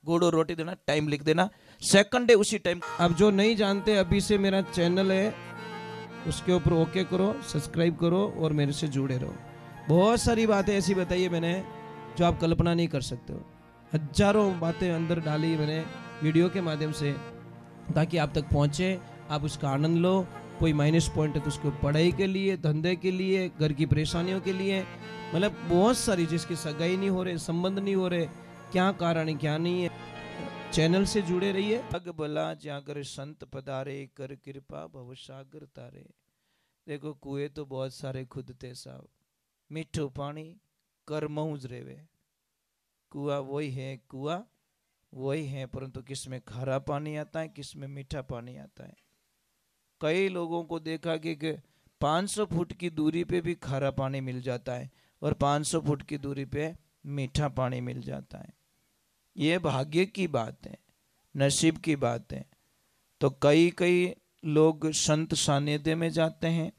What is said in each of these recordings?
गुड़ और रोटी देना, टाइम लिख देना, सेकंड डे उसी टाइम। अब जो नहीं जानते, अभी से मेरा चैनल है, उसके ऊपर ओके करो, सब्सक्राइब करो और मेरे से जुड़े रहो। बहुत सारी बातें ऐसी बताई है मैंने जो आप कल्पना नहीं कर सकते हो। हजारों बातें अंदर डाली मैंने वीडियो के माध्यम से, ताकि आप तक पहुंचे, आप उसका आनंद लो। कोई माइनस पॉइंट है तो उसको पढ़ाई के लिए, धंधे के लिए, घर की परेशानियों के लिए, मतलब बहुत सारी, जिसकी सगाई नहीं हो रहे, संबंध नहीं हो रहे, क्या कारण है क्या नहीं है। चैनल से जुड़े रहिए। अग भला जागर संत पधारे, कर कृपा भव सागर तारे। देखो कुएं तो बहुत सारे खुद थे साहब, मीठो पानी करमऊ ज रेवे। कुआ वही है, कुआ वही है, परंतु किसमें खारा पानी आता है, किसमें मीठा पानी आता है। कई लोगों को देखा कि 500 फुट की दूरी पे भी खारा पानी मिल जाता है और 500 फुट की दूरी पे मीठा पानी मिल जाता है। ये भाग्य की बात है, नसीब की बात है। तो कई कई लोग संत सानिध्य में जाते हैं,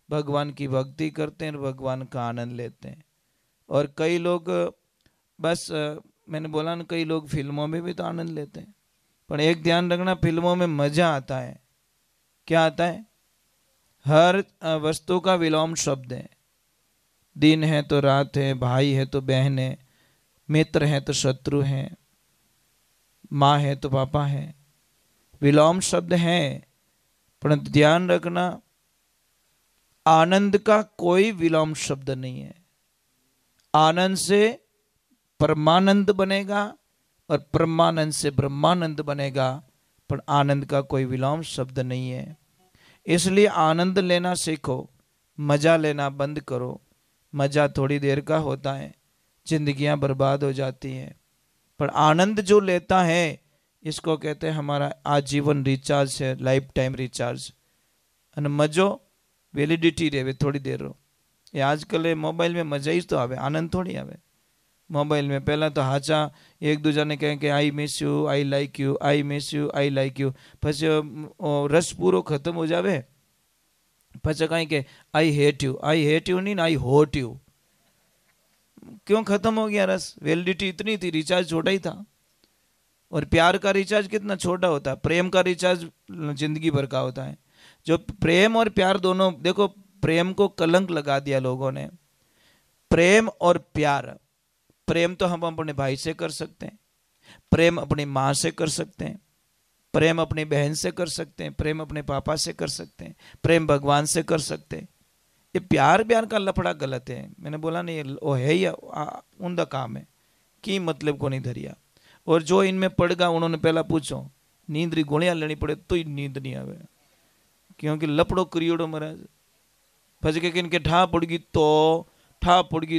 भगवान की भक्ति करते हैं और भगवान का आनंद लेते हैं। और कई लोग बस मैंने बोला ना, कई लोग फिल्मों में भी तो आनंद लेते हैं, पर एक ध्यान रखना, फिल्मों में मजा आता है, क्या आता है, हर वस्तु का विलोम शब्द है। दिन है तो रात है, भाई है तो बहन है, मित्र है तो शत्रु है, माँ है तो पापा है, विलोम शब्द है। परंतु ध्यान रखना, आनंद का कोई विलोम शब्द नहीं है। आनंद से परमानंद बनेगा और परमानंद से ब्रह्मानंद बनेगा, पर आनंद का कोई विलोम शब्द नहीं है। इसलिए आनंद लेना सीखो, मजा लेना बंद करो। मजा थोड़ी देर का होता है, जिंदगियां बर्बाद हो जाती हैं, पर आनंद जो लेता है, इसको कहते हैं हमारा आजीवन रिचार्ज है, लाइफ टाइम रिचार्ज। અને मजो वेलिडिटी रहे, थोड़ी देर रो। ये आजकल मोबाइल में मजा ही तो आवे, आनंद थोड़ी आवे। मोबाइल में पहला तो हाचा एक दूजा ने कहें कि I miss you, I like you, I miss you, I like you, પછી રસ પૂરો ખતમ हो जावे, પછી कहीं के आई हेट यू नहीं, आई होट यू। क्यों खत्म हो गया रस? वैलिडिटी इतनी थी, रिचार्ज छोटा ही था। और प्यार का रिचार्ज कितना छोटा होता है, प्रेम का रिचार्ज जिंदगी भर का होता है। जो प्रेम और प्यार दोनों, देखो प्रेम को कलंक लगा दिया लोगों ने। प्रेम और प्यार, प्रेम तो हम अपने भाई से कर सकते हैं, प्रेम अपनी माँ से कर सकते हैं, प्रेम अपनी बहन से कर सकते हैं, प्रेम अपने पापा से कर सकते हैं, प्रेम भगवान से कर सकते हैं। ये प्यार प्यार का लफड़ा गलत है। मैंने बोला नहीं, वो है या उनका काम है कि मतलब को नहीं धरिया। और जो इनमें पड़गा, उन्होंने पहला पूछो, नींद री गोलियां लेनी पड़े तो ही नींद नहीं आवे, क्योंकि लपड़ो करियोड़ो महाराज। પછી કે इनके ठा पड़गी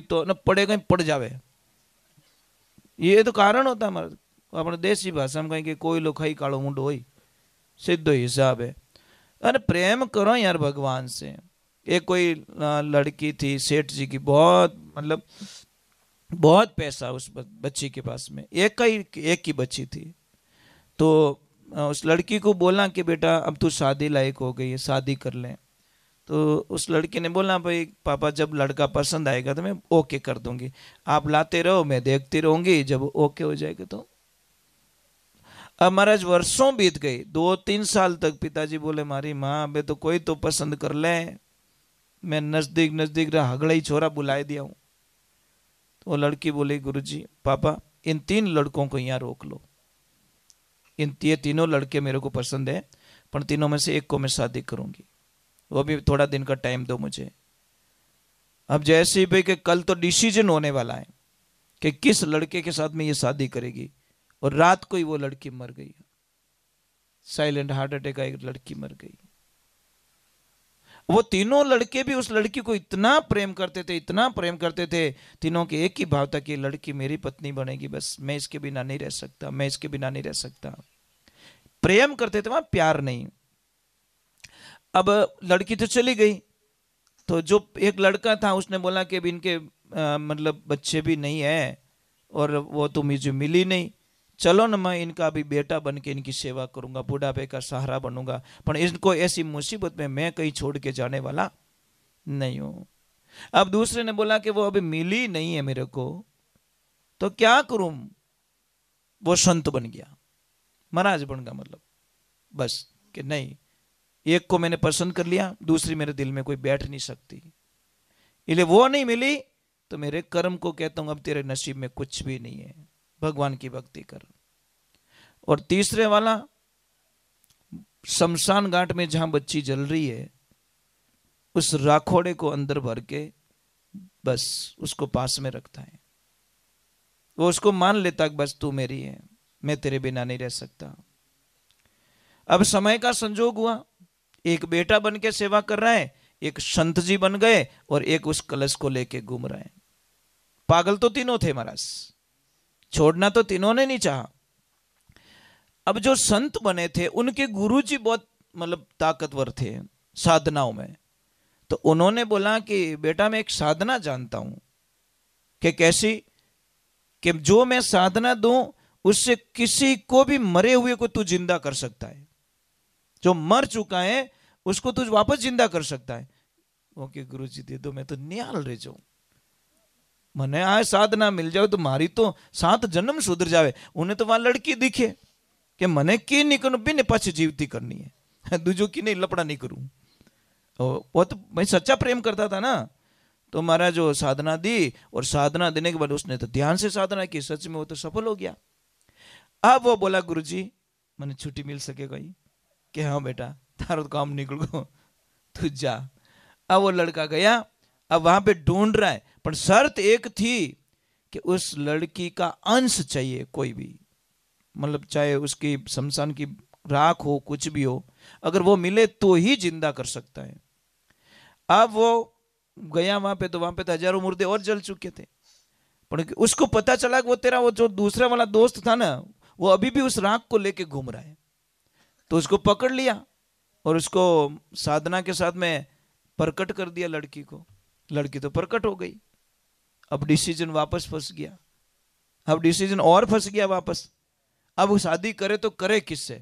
तो न पड़ेगा पड़ जावे। ये तो कारण होता है हमारा। अपने देसी भाषा में कहीं कि कोई लो खाई कालो मुंडो होई, सीधो हिसाब है। अरे प्रेम करो यार भगवान से। एक कोई लड़की थी सेठ जी की, बहुत मतलब बहुत पैसा उस बच्ची के पास में, एक की बच्ची थी। तो उस लड़की को बोला कि बेटा अब तू शादी लायक हो गई है, शादी कर ले। तो उस लड़की ने बोला भाई पापा जब लड़का पसंद आएगा तो मैं ओके कर दूंगी, आप लाते रहो, मैं देखती रहूंगी, जब ओके हो जाएगा तो। अब महाराज वर्षों बीत गई, 2-3 साल तक पिताजी बोले मारी माँ अबे तो कोई तो पसंद कर ले। मैं नजदीक नजदीक हगड़ा ही छोरा बुलाए दिया हूँ। तो वो लड़की बोली गुरुजी पापा इन 3 लड़कों को यहाँ रोक लो, ये तीनों लड़के मेरे को पसंद है, पर तीनों में से एक को मैं शादी करूंगी, वो भी थोड़ा दिन का टाइम दो मुझे। अब जैसे ही भाई कि कल तो डिसीजन होने वाला है कि किस लड़के के साथ में ये शादी करेगी, और रात को ही वो लड़की मर गई, साइलेंट हार्ट अटैक का एक लड़की मर गई। वो तीनों लड़के भी उस लड़की को इतना प्रेम करते थे, इतना प्रेम करते थे, तीनों के एक ही भाव था कि लड़की मेरी पत्नी बनेगी, बस मैं इसके बिना नहीं रह सकता, मैं इसके बिना नहीं रह सकता। प्रेम करते थे, वहां प्यार नहीं। अब लड़की तो चली गई, तो जो एक लड़का था उसने बोला कि इनके मतलब बच्चे भी नहीं है और वो तो मुझे मिली नहीं, चलो ना मैं इनका भी बेटा बन के इनकी सेवा करूंगा, बुढ़ापे का सहारा बनूंगा, पर इनको ऐसी मुसीबत में मैं कहीं छोड़ के जाने वाला नहीं हूं। अब दूसरे ने बोला कि वो अभी मिली नहीं है मेरे को, तो क्या करूं, वो संत बन गया, महाराज बन गया, मतलब बस कि नहीं, एक को मैंने पसंद कर लिया, दूसरी मेरे दिल में कोई बैठ नहीं सकती, इसलिए वो नहीं मिली तो मेरे कर्म को कहता हूं अब तेरे नसीब में कुछ भी नहीं है, भगवान की भक्ति कर। और तीसरे वाला, शमशान घाट में जहां बच्ची जल रही है, उस राखोड़े को अंदर भर के बस उसको पास में रखता है, वो उसको मान लेता कि बस तू मेरी है, मैं तेरे बिना नहीं रह सकता। अब समय का संजोग हुआ, एक बेटा बन के सेवा कर रहा है, एक संत जी बन गए, और एक उस कलश को लेके घूम रहे हैं। पागल तो तीनों थे महाराज, छोड़ना तो तीनों ने नहीं चाहा। अब जो संत बने थे उनके गुरुजी बहुत मतलब ताकतवर थे साधनाओं में, तो उन्होंने बोला कि बेटा मैं एक साधना जानता हूं, कि कैसी, कि जो मैं साधना दूं उससे किसी को भी मरे हुए को तू जिंदा कर सकता है, जो मर चुका है उसको तू वापस जिंदा कर सकता है। ओके गुरुजी दे दो, मैं तो निहाल रह जाऊं, मने आ साधना मिल जाए तो मारी तो 7 जन्म सुधर जावे। उन्हें तो वहां लड़की दिखे कि मने की नहीं करूं, बिन पाछी जीवती करनी है, दूजो की नहीं लपड़ा नहीं करूं। वो तो भाई सच्चा प्रेम करता था ना, तो महाराज जो साधना दी, और साधना देने के बाद उसने तो ध्यान से साधना की, सच में वो तो सफल हो गया। अब वो बोला गुरुजी मैंने छुट्टी मिल सकेगा ही, कि हाँ बेटा तारो काम निकल गो, तू जा। अब वो लड़का गया, अब वहां पे ढूंढ रहा है, पर शर्त एक थी कि उस लड़की का अंश चाहिए, कोई भी, मतलब चाहे उसकी शमशान की राख हो, कुछ भी हो, अगर वो मिले तो ही जिंदा कर सकता है। अब वो गया वहां पे, तो वहां पे तो हजारों मुर्दे और जल चुके थे, पर उसको पता चला कि वो तेरा वो जो दूसरा वाला दोस्त था ना, वो अभी भी उस राख को लेके घूम रहा है, तो उसको पकड़ लिया और उसको साधना के साथ में प्रकट कर दिया लड़की को। लड़की तो प्रकट हो गई। अब डिसीजन वापस फंस गया, अब डिसीजन और फंस गया वापस। अब वो शादी करे तो करे किससे?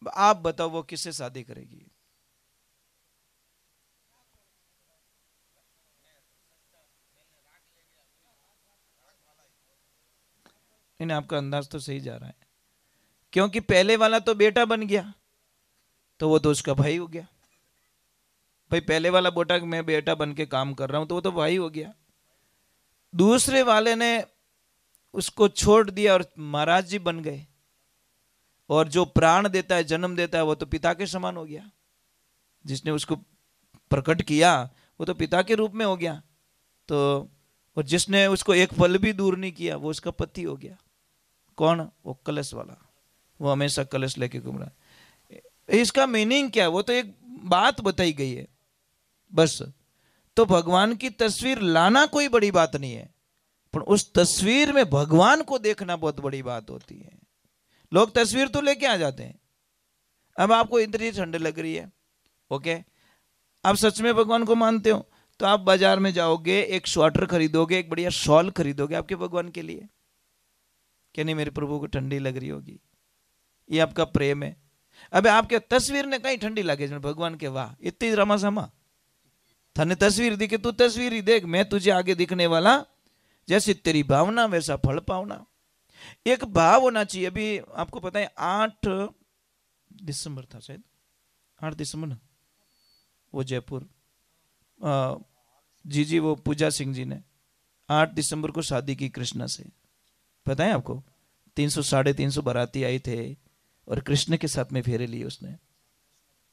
अब आप बताओ वो किससे शादी करेगी? नहीं, आपका अंदाज तो सही जा रहा है, क्योंकि पहले वाला तो बेटा बन गया, तो वो तो उसका भाई हो गया। भाई पहले वाला बोटा मैं बेटा बन के काम कर रहा हूं, तो वो तो भाई हो गया। दूसरे वाले ने उसको छोड़ दिया और महाराज जी बन गए, और जो प्राण देता है, जन्म देता है, वो तो पिता के समान हो गया। जिसने उसको प्रकट किया वो तो पिता के रूप में हो गया, तो और जिसने उसको एक पल भी दूर नहीं किया वो उसका पति हो गया। कौन? वो कलश वाला, वो हमेशा कलश लेके घूम रहा है। इसका मीनिंग क्या? वो तो एक बात बताई गई है बस। तो भगवान की तस्वीर लाना कोई बड़ी बात नहीं है, पर उस तस्वीर में भगवान को देखना बहुत बड़ी बात होती है। लोग तस्वीर तो लेके आ जाते हैं। अब आपको इतनी ठंड लग रही है, ओके, आप सच में भगवान को मानते हो, तो आप बाजार में जाओगे, एक स्वेटर खरीदोगे, एक बढ़िया शॉल खरीदोगे आपके भगवान के लिए, क्या नहीं? मेरे प्रभु को ठंडी लग रही होगी, ये आपका प्रेम है। अब आपके तस्वीर ने कहीं ठंडी लगे भगवान के, वाह इतनी रमा समा थाने तस्वीर दी कि तू तस्वीर ही देख, मैं तुझे आगे दिखने वाला, जैसी तेरी भावना वैसा फल पावना। एक भाव होना चाहिए। अभी आपको पता है 8 दिसंबर था शायद, 8 दिसंबर ना, वो जयपुर जी वो पूजा सिंह जी ने 8 दिसंबर को शादी की कृष्णा से। पता है आपको? 300 350 बाराती आई थे और कृष्ण के साथ में फेरे लिए उसने।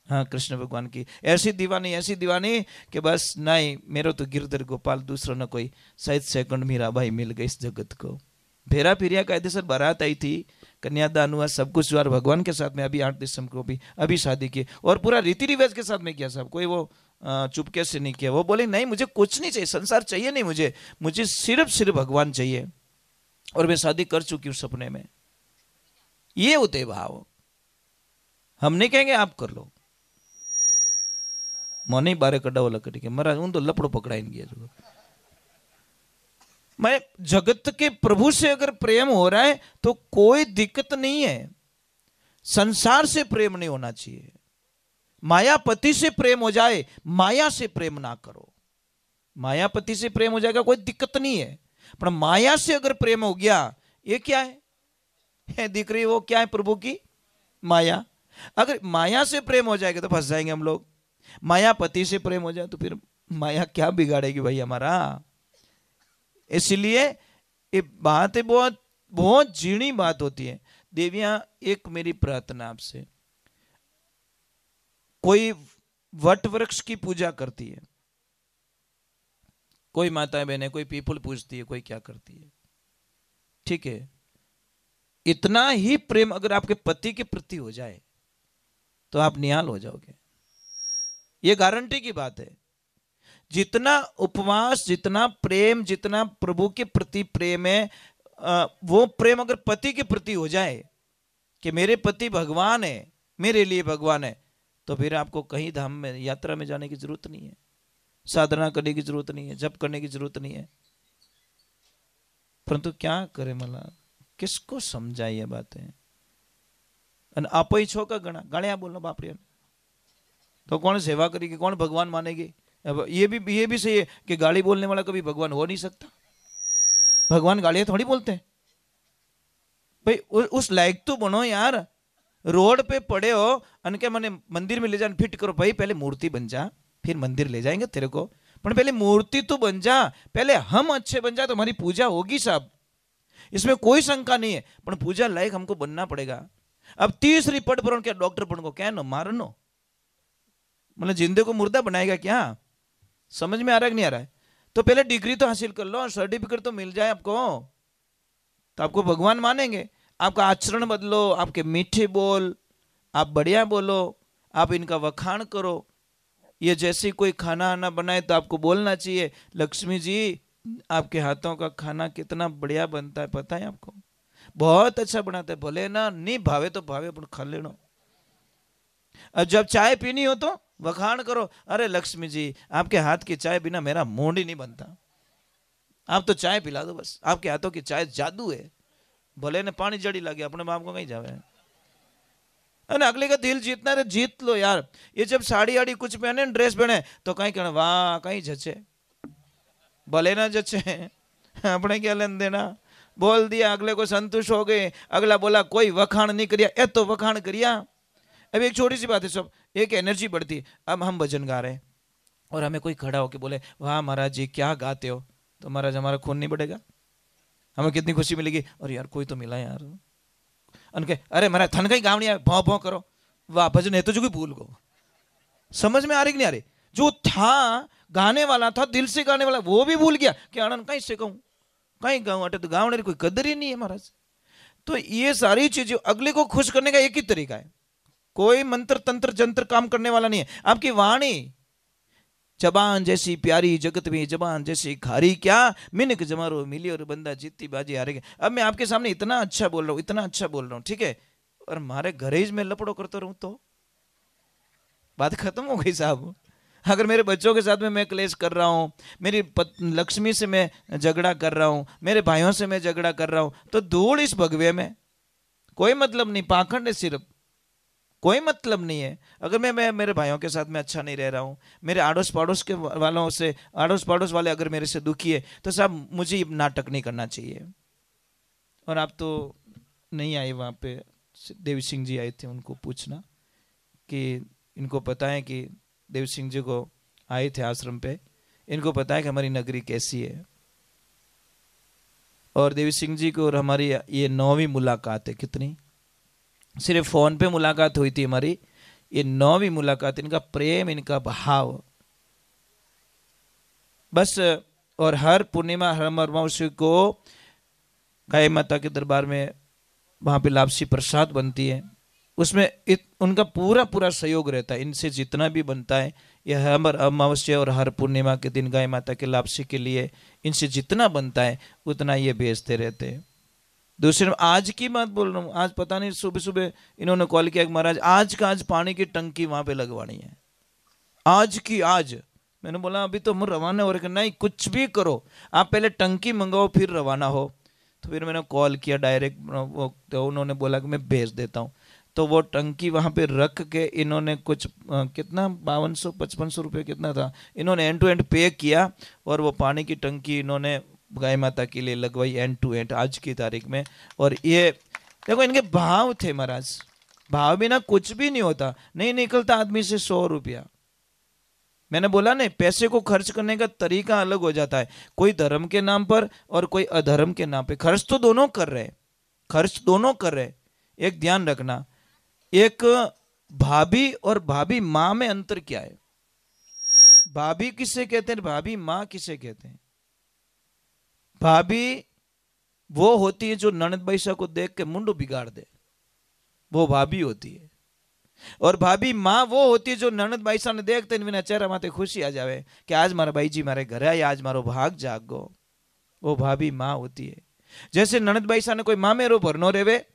हाँ, कृष्ण भगवान की ऐसी दीवानी कि बस नहीं, मेरा तो गिरधर गोपाल, दूसरा ना कोई, शायद सेकंड मीरा भाई मिल गई इस जगत को। फेरा फिरिया कायदेसर बारात आई थी, कन्यादान हुआ, सब कुछ हुआ, भगवान के साथ में अभी 8 दिसंबर को भी अभी शादी की, और पूरा रीति रिवाज के साथ में किया सब। कोई वो चुपके से नहीं किया। वो बोले नहीं मुझे कुछ नहीं चाहिए, संसार चाहिए नहीं मुझे सिर्फ भगवान चाहिए, और मैं शादी कर चुकी हूँ सपने में। ये होते भाव। हम नहीं कहेंगे आप कर लो, मोने बारे कड़ा वाला कटी के महाराज उन तो लपड़ो पकड़ाएंगे। मैं जगत के प्रभु से अगर प्रेम हो रहा है तो कोई दिक्कत नहीं है। संसार से प्रेम नहीं होना चाहिए। मायापति से प्रेम हो जाए, माया से प्रेम ना करो। मायापति से प्रेम हो जाएगा कोई दिक्कत नहीं है, पर माया से अगर प्रेम हो गया, ये क्या है? है दिख रही, वो क्या है? प्रभु की माया। अगर माया से प्रेम हो जाएगा तो फंस जाएंगे हम लोग। माया पति से प्रेम हो जाए तो फिर माया क्या बिगाड़ेगी भाई हमारा। इसलिए ये बात है, बहुत बहुत झीणी बात होती है। देवियां, एक मेरी प्रार्थना आपसे, कोई वट वृक्ष की पूजा करती है, कोई माताएं बहनें, कोई पीपल पूजती है, कोई क्या करती है, ठीक है। इतना ही प्रेम अगर आपके पति के प्रति हो जाए तो आप निहाल हो जाओगे, ये गारंटी की बात है। जितना उपवास, जितना प्रेम, जितना प्रभु के प्रति प्रेम है, वो प्रेम अगर पति के प्रति हो जाए कि मेरे पति भगवान है, मेरे लिए भगवान है, तो फिर आपको कहीं धाम में, यात्रा में जाने की जरूरत नहीं है, साधना करने की जरूरत नहीं है, जप करने की जरूरत नहीं है। परंतु क्या करे मला, किसको समझाए ये बातें। आप ही छो का गणा गाड़िया बोलना बापरे, तो कौन सेवा करेगी, कौन भगवान मानेगी। अब ये भी सही है कि गाली बोलने वाला कभी भगवान हो नहीं सकता। भगवान गालियां थोड़ी बोलते हैं भाई, उस लायक तो बनो यार। रोड पे पड़े हो अन के मने मंदिर में ले जाने फिट करो भाई, पहले मूर्ति बन जा, फिर मंदिर ले जाएंगे तेरे को, पर पहले मूर्ति तो बन जा, पहले हम अच्छे बन जा तो हमारी पूजा होगी साहब, इसमें कोई शंका नहीं है। पर पूजा लायक हमको बनना पड़ेगा। अब तीसरी पट पर क्या डॉक्टर पढ़ को क्या नो मारनो, मतलब जिंदे को मुर्दा बनाएगा क्या? समझ में आ रहा है कि नहीं आ रहा है? तो पहले डिग्री तो हासिल कर लो, सर्टिफिकेट तो मिल जाए आपको, तो आपको भगवान मानेंगे। आपका आचरण बदलो, आपके मीठे बोल, आप बढ़िया बोलो, आप इनका वखाण करो। ये जैसे कोई खाना आना बनाए तो आपको बोलना चाहिए, लक्ष्मी जी आपके हाथों का खाना कितना बढ़िया बनता है, पता है आपको, बहुत अच्छा बनाता है। भले ना नहीं भावे तो भावे, पर खा लेना। अब जब चाय पीनी हो तो वखाण करो, अरे लक्ष्मी जी आपके हाथ की चाय बिना मेरा मूड ही नहीं बनता, आप तो चाय पिला दो बस, आपके हाथों की चाय जादू है। भले ने पानी जड़ी लगे, अपने बाप को कहीं जावे। अरे अगले का दिल जीतना है, जीत लो यार। ये जब साड़ी आड़ी कुछ पहने, ड्रेस पहने, तो कहीं कहना वाह कहीं जचे, भले ना जचे, अपने क्या लेन देना। बोल दिया, अगले को संतुष्ट हो गए, अगला बोला कोई वखाण नहीं करिया, ए तो वखाण करिया। अब एक छोटी सी बात है सब, एक एनर्जी बढ़ती है। अब हम भजन गा रहे हैं और हमें कोई खड़ा होके बोले वाह महाराज जी क्या गाते हो, तो महाराज हमारा खून नहीं बढ़ेगा, हमें कितनी खुशी मिलेगी, और यार कोई तो मिला यार। अनके अरे महाराज थन कहीं गावनी है, भौं भौं करो, वाह भजन है तो जो कोई भूल गो। समझ में आ रही कि नहीं आ रही? जो था गाने वाला था, दिल से गाने वाला, वो भी भूल गया कि आनंद कहीं से कहूं, कहीं गाऊं, अटे तो गावने की कोई कदर ही नहीं है महाराज। तो ये सारी चीजें अगले को खुश करने का एक ही तरीका है, कोई मंत्र तंत्र जंत्र काम करने वाला नहीं है। आपकी वाणी जबान जैसी प्यारी जगत में जबान जैसी खारी, क्या मिनक जमारो मिली और बंदा जीती बाजी हारेगा। अब मैं आपके सामने इतना अच्छा बोल रहा हूं, इतना अच्छा बोल रहा हूं, ठीक है, और हमारे घरेज में लपड़ो करता रहूं तो बात खत्म हो गई साहब। अगर मेरे बच्चों के साथ में मैं क्लेश कर रहा हूं, मेरी लक्ष्मी से मैं झगड़ा कर रहा हूं, मेरे भाइयों से मैं झगड़ा कर रहा हूं, तो धूल इस भगवे में, कोई मतलब नहीं, पाखंड है सिर्फ, कोई मतलब नहीं है। अगर मैं मेरे भाइयों के साथ में अच्छा नहीं रह रहा हूँ, मेरे आड़ोस पड़ोस के वालों से, आड़ोस पड़ोस वाले अगर मेरे से दुखी है, तो साहब मुझे ये नाटक नहीं करना चाहिए। और आप तो नहीं आए वहाँ पे, देवी सिंह जी आए थे, उनको पूछना कि इनको पता है कि देवी सिंह जी को आए थे आश्रम पे, इनको पता है कि हमारी नगरी कैसी है। और देवी सिंह जी को और हमारी ये 9वीं मुलाकात है। कितनी? सिर्फ फोन पे मुलाकात हुई थी हमारी, ये 9वीं मुलाकात। इनका प्रेम, इनका भाव बस। और हर पूर्णिमा, हर अमावस्या को गाय माता के दरबार में वहां पे लापसी प्रसाद बनती है, उसमें उनका पूरा पूरा सहयोग रहता है। इनसे जितना भी बनता है, यह हर अमावस्या और हर पूर्णिमा के दिन गाय माता के लापसी के लिए इनसे जितना बनता है उतना ये भेजते रहते हैं। दूसरे आज की बात बोल रहा हूँ, आज पता नहीं सुबह सुबह इन्होंने कॉल किया कि महाराज आज का आज पानी की टंकी वहां पे लगवानी है, आज की आज। मैंने बोला अभी तो हम रवाना हो रहे, नहीं कुछ भी करो, आप पहले टंकी मंगाओ फिर रवाना हो। तो फिर मैंने कॉल किया डायरेक्ट, तो उन्होंने बोला कि मैं भेज देता हूँ। तो वो टंकी वहां पे रख के इन्होंने कुछ कितना 5200-5500 रुपये कितना था, इन्होंने एंड टू एंड पे किया, और वो पानी की टंकी इन्होंने गाय माता के लिए लगवाई एंड टू एंड आज की तारीख में। और ये देखो इनके भाव थे महाराज, भाव बिना कुछ भी नहीं होता। नहीं निकलता आदमी से 100 रुपया। मैंने बोला नहीं, पैसे को खर्च करने का तरीका अलग हो जाता है, कोई धर्म के नाम पर और कोई अधर्म के नाम पे। खर्च तो दोनों कर रहे, खर्च दोनों कर रहे। एक ध्यान रखना, एक भाभी और भाभी माँ में अंतर क्या है? भाभी किसे कहते हैं, भाभी माँ किसे कहते हैं? भाभी वो होती है जो ननद बैसा को देख के मुंडो बिगाड़ दे, वो भाभी होती है। और भाभी माँ वो होती है जो ननद बैसा ने देखते बिना चेहरा माथे खुशी आ जावे कि आज मारा भाई जी मारे घर आया, आज मारो भाग जागो, वो भाभी माँ होती है। जैसे ननद बैसा ने कोई माँ मेरो भरनो रेवे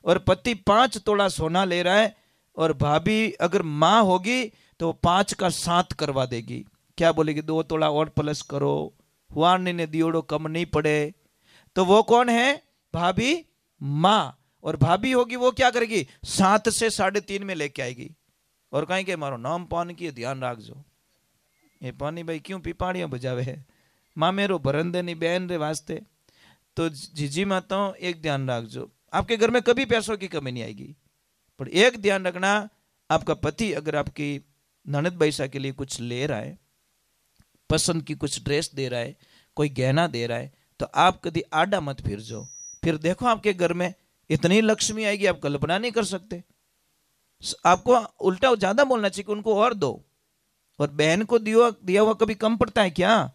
और पति 5 तोला सोना ले रहा है, और भाभी अगर माँ होगी तो 5 का 7 करवा देगी। क्या बोलेगी? 2 तोला और प्लस करो, हुआनी ने दियोड़ो कम नहीं पड़े। तो वो कौन है? भाभी माँ। और भाभी होगी वो क्या करेगी? 7 से 3.5 में लेके आएगी और कहीं के मारो नाम पान की ध्यान रखजो, ये पानी भाई क्यों पिपाड़ियां बजावे है, माँ मेरो भरन देनी बहन रे वास्ते। तो जीजी माताओं एक ध्यान रखजो, आपके घर में कभी पैसों की कमी नहीं आएगी। पर एक ध्यान रखना, आपका पति अगर आपकी ननद बैसा के लिए कुछ ले रहा है, पसंद की कुछ ड्रेस दे रहा है, कोई गहना दे रहा है, तो आप कभी आडा मत फिर जाओ। फिर देखो आपके घर में इतनी लक्ष्मी आएगी आप कल्पना नहीं कर सकते। आपको उल्टा ज्यादा बोलना चाहिए कि उनको और दो। और बहन को दिया हुआ कभी कम पड़ता है क्या?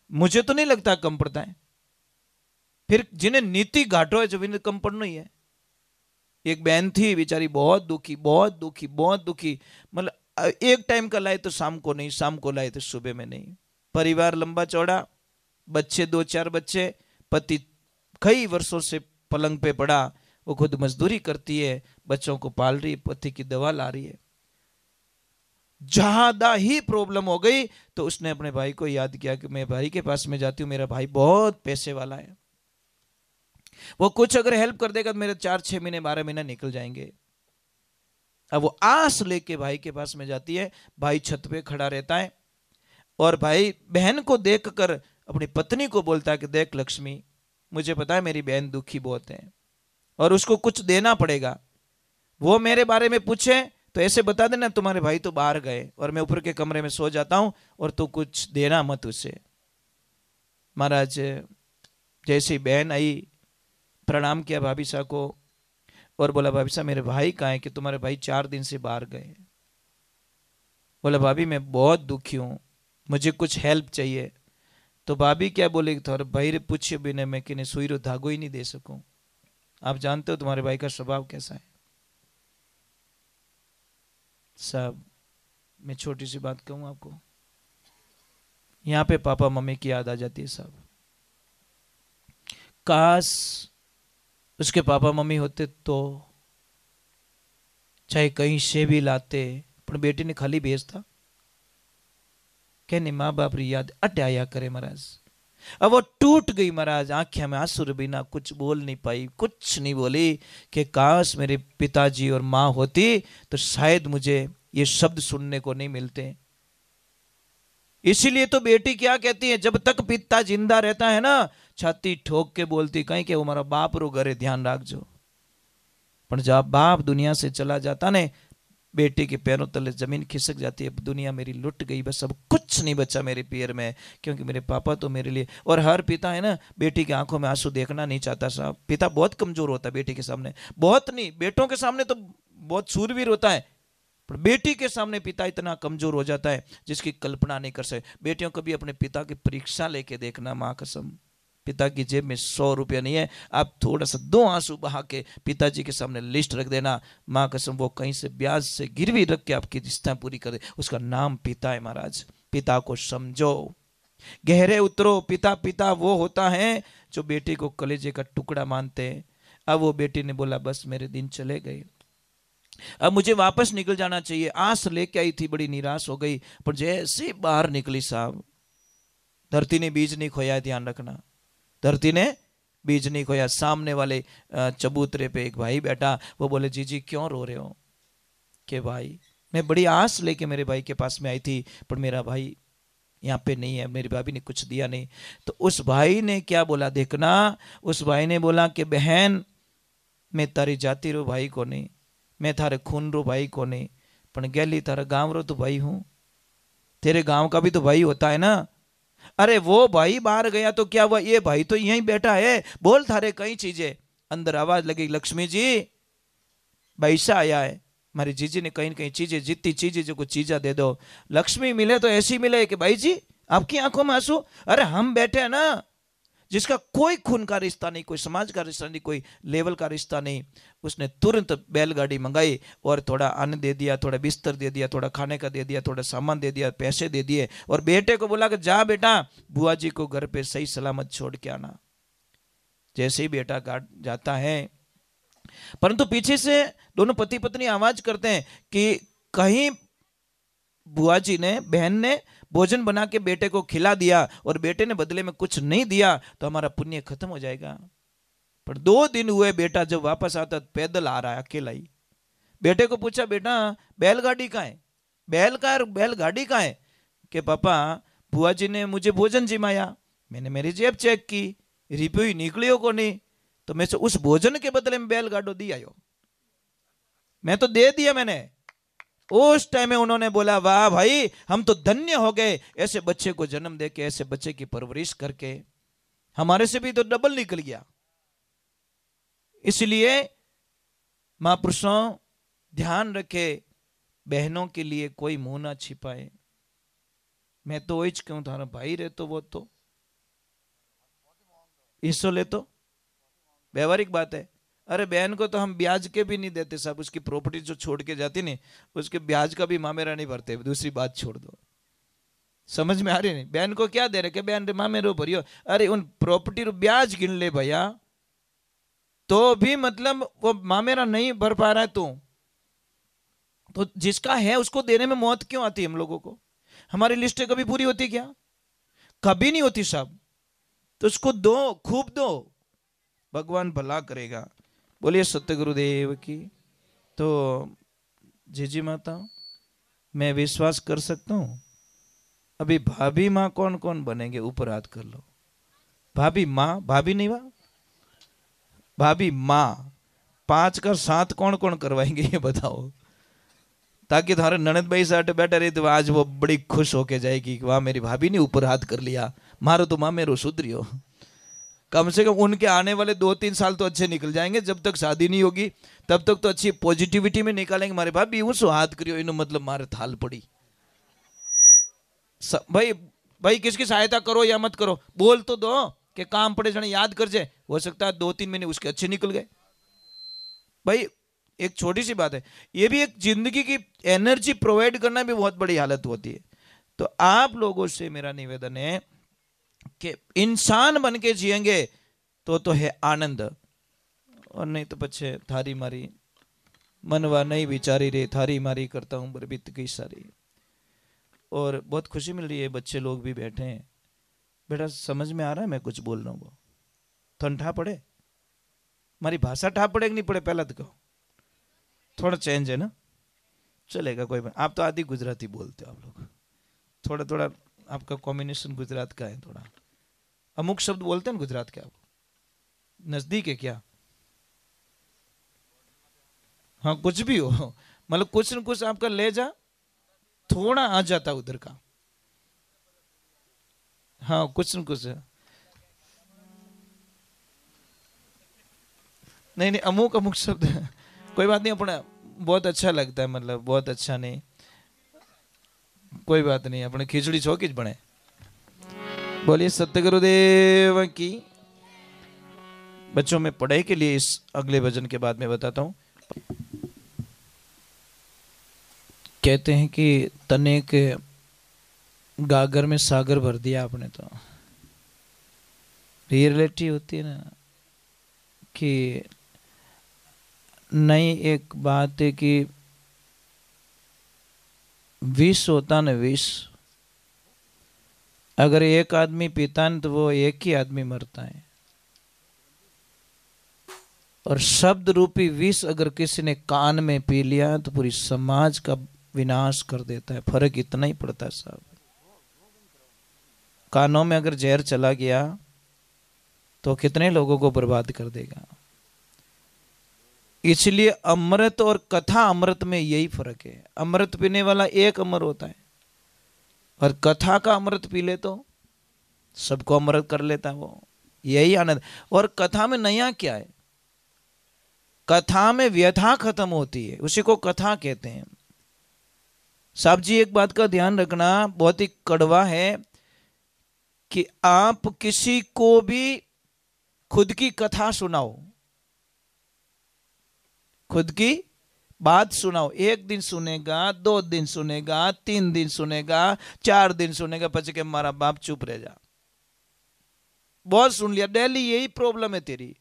मुझे तो नहीं लगता कम पड़ता है। फिर जिन्हें नीति घाटो है, जो इन्हें कम पड़ना ही है। एक बहन थी बेचारी, बहुत दुखी बहुत दुखी बहुत दुखी, मतलब एक टाइम का लाए तो शाम को नहीं, शाम को लाए तो सुबह में नहीं। परिवार लंबा चौड़ा, बच्चे 2-4 बच्चे, पति कई वर्षों से पलंग पे पड़ा, वो खुद मजदूरी करती है, बच्चों को पाल रही है, पति की दवा ला रही है। ज्यादा ही प्रॉब्लम हो गई तो उसने अपने भाई को याद किया कि मैं भाई के पास में जाती हूँ, मेरा भाई बहुत पैसे वाला है, वो कुछ अगर हेल्प कर देगा तो मेरे 4-6 महीने 12 महीने निकल जाएंगे। अब वो आस लेके भाई के पास में जाती है, भाई छत पे खड़ा रहता है और भाई बहन को देखकर अपनी पत्नी को बोलता है कि देख लक्ष्मी, मुझे पता है मेरी बहन दुखी बहुत है और उसको कुछ देना पड़ेगा। वो मेरे बारे में पूछे तो ऐसे बता देना तुम्हारे भाई तो बाहर गए और मैं ऊपर के कमरे में सो जाता हूं और तू कुछ देना मत उसे। महाराज जैसी बहन आई, प्रणाम किया भाभी साहब को और बोला भाभी साहब मेरे भाई कहाँ है कि तुम्हारे भाई 4 दिन से बाहर गए। बोला भाभी मैं बहुत दुखी हूं, मुझे कुछ हेल्प चाहिए। तो भाभी क्या बोलेगी? तो भाई रे पूछिए बिना मैं कि सुई रो धागो ही नहीं दे सकूं। आप जानते हो तुम्हारे भाई का स्वभाव कैसा है। साहब मैं छोटी सी बात कहूं आपको, यहां पे पापा मम्मी की याद आ जाती है साहब। काश उसके पापा मम्मी होते तो चाहे कहीं से भी लाते, पर बेटी ने खाली भेजता। कहने माँ बाप री याद अट आया करे महाराज। अब वो टूट गई महाराज, आंखें में आंसू बिना कुछ बोल नहीं पाई, कुछ नहीं बोली कि काश मेरे पिताजी और माँ होती तो शायद मुझे ये शब्द सुनने को नहीं मिलते। इसीलिए तो बेटी क्या कहती है, जब तक पिता जिंदा रहता है ना छाती ठोक के बोलती कहीं के वो हमारा बाप रो घरे ध्यान रखजो। पर जब बाप दुनिया से चला जाता ने, बेटी के पैरों तले जमीन खिसक जाती है, दुनिया मेरी लुट गई, बस अब कुछ नहीं बचा मेरे पैर में, क्योंकि मेरे पापा तो मेरे लिए। और हर पिता है ना बेटी की आंखों में आंसू देखना नहीं चाहता साहब। पिता बहुत कमजोर होता है बेटी के सामने, बहुत नहीं, बेटों के सामने तो बहुत शूरवीर होता है, पर बेटी के सामने पिता इतना कमजोर हो जाता है जिसकी कल्पना नहीं कर सकते। बेटियों को भी अपने पिता की परीक्षा लेके देखना, माँ कसम। पिता की जेब में 100 रुपया नहीं है, आप थोड़ा सा 2 आंसू बहा के पिताजी के सामने लिस्ट रख देना, माँ कसम वो कहीं से ब्याज से गिरवी रख के आपकी रिश्ता पूरी कर दे। उसका नाम पिता है महाराज। पिता को समझो, गहरे उतरो। पिता पिता वो होता है जो बेटी को कलेजे का टुकड़ा मानते हैं। अब वो बेटी ने बोला बस मेरे दिन चले गए, अब मुझे वापस निकल जाना चाहिए। आस लेके आई थी, बड़ी निराश हो गई, पर जैसे बाहर निकली साहब, धरती ने बीज नहीं खोया, ध्यान रखना, धरती ने बीज नहीं खोया। सामने वाले चबूतरे पे एक भाई बैठा, वो बोले जी क्यों रो रहे हो? कि भाई मैं बड़ी आस लेके मेरे भाई के पास में आई थी, पर मेरा भाई यहाँ पे नहीं है, मेरी भाभी ने कुछ दिया नहीं। तो उस भाई ने क्या बोला देखना, उस भाई ने बोला कि बहन मैं तारी जाति रो भाई को नहीं, मैं थारे खून रो भाई को नहीं, पण गैली तारा गांव रो तो भाई हूं। तेरे गांव का भी तो भाई होता है ना। अरे वो भाई बाहर गया तो क्या हुआ, ये भाई तो यहीं बैठा है, बोल थारे कई चीजें। अंदर आवाज लगी, लक्ष्मी जी पैसा आया है। हमारी जीजी ने कहीं कहीं चीजें, जितनी चीजें जो कुछ चीजा दे दो। लक्ष्मी मिले तो ऐसी मिले कि भाई जी आपकी आंखों में आंसू। अरे हम बैठे हैं ना, जिसका कोई खून का रिश्ता नहीं, कोई समाज का रिश्ता नहीं, कोई लेवल का रिश्ता नहीं, उसने तुरंत बैलगाड़ी मंगाई और थोड़ा अन्न दे दिया, थोड़ा बिस्तर दे दिया, थोड़ा खाने का दे दिया, थोड़ा सामान दे दिया, पैसे दे दिए, और बेटे को बोला कि जा बेटा बुआ जी को घर पे सही सलामत छोड़ के आना। जैसे ही बेटा जाता है, परंतु पीछे से दोनों पति पत्नी आवाज करते हैं कि कहीं बुआ जी ने, बहन ने भोजन बना के बेटे को खिला दिया और बेटे ने बदले में कुछ नहीं दिया तो हमारा पुण्य खत्म हो जाएगा। पर 2 दिन हुए, बेटा जब वापस आता पैदल आ रहा है अकेला ही। बेटे को पूछा, बेटा बैलगाड़ी कहाँ है, बैलगाड़ी कहाँ है? कि पापा बुआ जी ने मुझे भोजन जिमाया, मैंने मेरी जेब चेक की, रिप्यू निकलियो को नहीं, तो मैं से उस भोजन के बदले में बैलगाड़ो दिया, मैं तो दे दिया मैंने। उस टाइम में उन्होंने बोला, वाह भाई हम तो धन्य हो गए, ऐसे बच्चे को जन्म देके, ऐसे बच्चे की परवरिश करके, हमारे से भी तो डबल निकल गया। इसलिए महापुरुषों ध्यान रखे, बहनों के लिए कोई मुंह ना छिपाए। मैं तो वही कहूं, थारा भाई रहे तो वो तो हिस्सों ले तो व्यवहारिक बात है। अरे बहन को तो हम ब्याज के भी नहीं देते साहब, उसकी प्रॉपर्टी जो छोड़ के जाती नहीं, उसके ब्याज का भी मामेरा नहीं भरते। दूसरी बात छोड़ दो, समझ में आ रही नहीं? बहन को क्या दे रहे कि बहन रे मामेरो भरियो, अरे उन प्रॉपर्टी रो ब्याज गिन ले भैया, तो भी मतलब वो मामेरा नहीं भर पा रहा है तो जिसका है उसको देने में मौत क्यों आती है हम लोगों को? हमारी लिस्टें कभी पूरी होती क्या? कभी नहीं होती साहब। तो उसको दो, खूब दो, भगवान भला करेगा। बोलिए सत्य गुरुदेव की। तो जीजी माता, मैं विश्वास कर सकता हूं, अभी भाभी माँ कौन कौन बनेंगे? ऊपर हाथ कर लो। भाभी माँ, भाभी नहीं वाह, भाभी माँ 5 का 7 कौन कौन करवाएंगे ये बताओ, ताकि थारे ननद भाई साथ बैठे रही तो आज वो बड़ी खुश होके जाएगी कि वाह मेरी भाभी ने ऊपर हाथ कर लिया, मारो तो माँ मेरो सुधरियो। कम से कम उनके आने वाले 2-3 साल तो अच्छे निकल जाएंगे। जब तक शादी नहीं होगी तब तक तो अच्छी पॉजिटिविटी में निकालेंगे। मारे भाभी उस हाथ करियो, इन मतलब मारे थाल पड़ी। भाई भाई किसकी सहायता करो या मत करो, बोल तो दो कि काम पड़े जने याद कर जाए। हो सकता है 2-3 महीने उसके अच्छे निकल गए। भाई एक छोटी सी बात है, ये भी एक जिंदगी की एनर्जी प्रोवाइड करना भी बहुत बड़ी हालत होती है। तो आप लोगों से मेरा निवेदन है कि इंसान बन के जिएंगे तो है आनंद, और नहीं तो पछे थारी मारी मनवा नहीं विचारी रे, थारी मारी करता हूं बरबित कई सारी। और बहुत खुशी मिल रही है, बच्चे लोग भी बैठे हैं। बेटा समझ में आ रहा है मैं कुछ बोल रहा हूँ? ठंडा पड़े, हमारी भाषा ठा पड़े कि नहीं पड़े पहला तो कहो, थोड़ा चेंज है ना, चलेगा कोई बात। आप तो आधी गुजराती बोलते हो आप लोग, थोड़ा थोड़ा आपका कॉम्बिनेशन गुजरात का है, थोड़ा अमुक शब्द बोलते हैं गुजरात के। आप नजदीक है क्या? हाँ कुछ भी हो, मतलब कुछ न कुछ आपका ले जा थोड़ा आ जाता उधर का। हाँ कुछ न कुछ नहीं नहीं, अमुक अमुक शब्द कोई बात नहीं, अपना बहुत अच्छा लगता है, मतलब बहुत अच्छा नहीं, कोई बात नहीं, अपने खिचड़ी चौकी बने। बोलिए सत्य गुरुदेव की। बच्चों में पढ़ाई के लिए इस अगले भजन के बाद में बताता हूं। कहते हैं कि तने के गागर में सागर भर दिया आपने, तो रियलिटी होती है ना कि नई एक बात है कि विष होता ना, विष अगर एक आदमी पीता है तो वो एक ही आदमी मरता है, और शब्द रूपी विष अगर किसी ने कान में पी लिया तो पूरी समाज का विनाश कर देता है। फर्क इतना ही पड़ता है साहब। कानों में अगर जहर चला गया तो कितने लोगों को बर्बाद कर देगा। इसलिए अमृत और कथा अमृत में यही फर्क है। अमृत पीने वाला एक अमर होता है, और कथा का अमृत पी ले तो सबको अमृत कर लेता है वो। यही आनंद। और कथा में नया क्या है? कथा में व्यथा खत्म होती है, उसी को कथा कहते हैं। साहब जी एक बात का ध्यान रखना, बहुत ही कड़वा है कि आप किसी को भी खुद की कथा सुनाओ, खुद की बात सुनाओ, 1 दिन सुनेगा, 2 दिन सुनेगा, 3 दिन सुनेगा, 4 दिन सुनेगा, पछ के मारा बाप चुप रह जा, बहुत सुन लिया, डेली यही प्रॉब्लम है तेरी,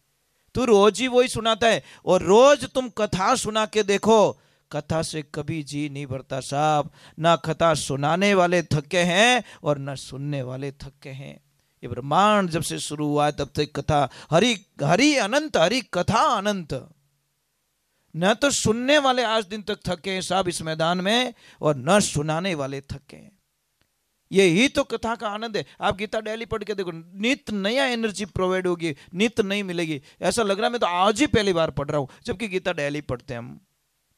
तू रोज ही वही सुनाता है। और रोज तुम कथा सुना के देखो, कथा से कभी जी नहीं भरता साहब। ना कथा सुनाने वाले थके हैं और ना सुनने वाले थके हैं। ये ब्रह्मांड जब से शुरू हुआ तब तक कथा, हरि हरि अनंत, हरि कथा अनंत। न तो सुनने वाले आज दिन तक थके हैं साहब इस मैदान में, और न सुनाने वाले थके हैं। यही तो कथा का आनंद है। आप गीता डेली पढ़ के देखो, नित नया एनर्जी प्रोवाइड होगी, नित नहीं मिलेगी। ऐसा लग रहा है मैं तो आज ही पहली बार पढ़ रहा हूं, जबकि गीता डेली पढ़ते हैं हम,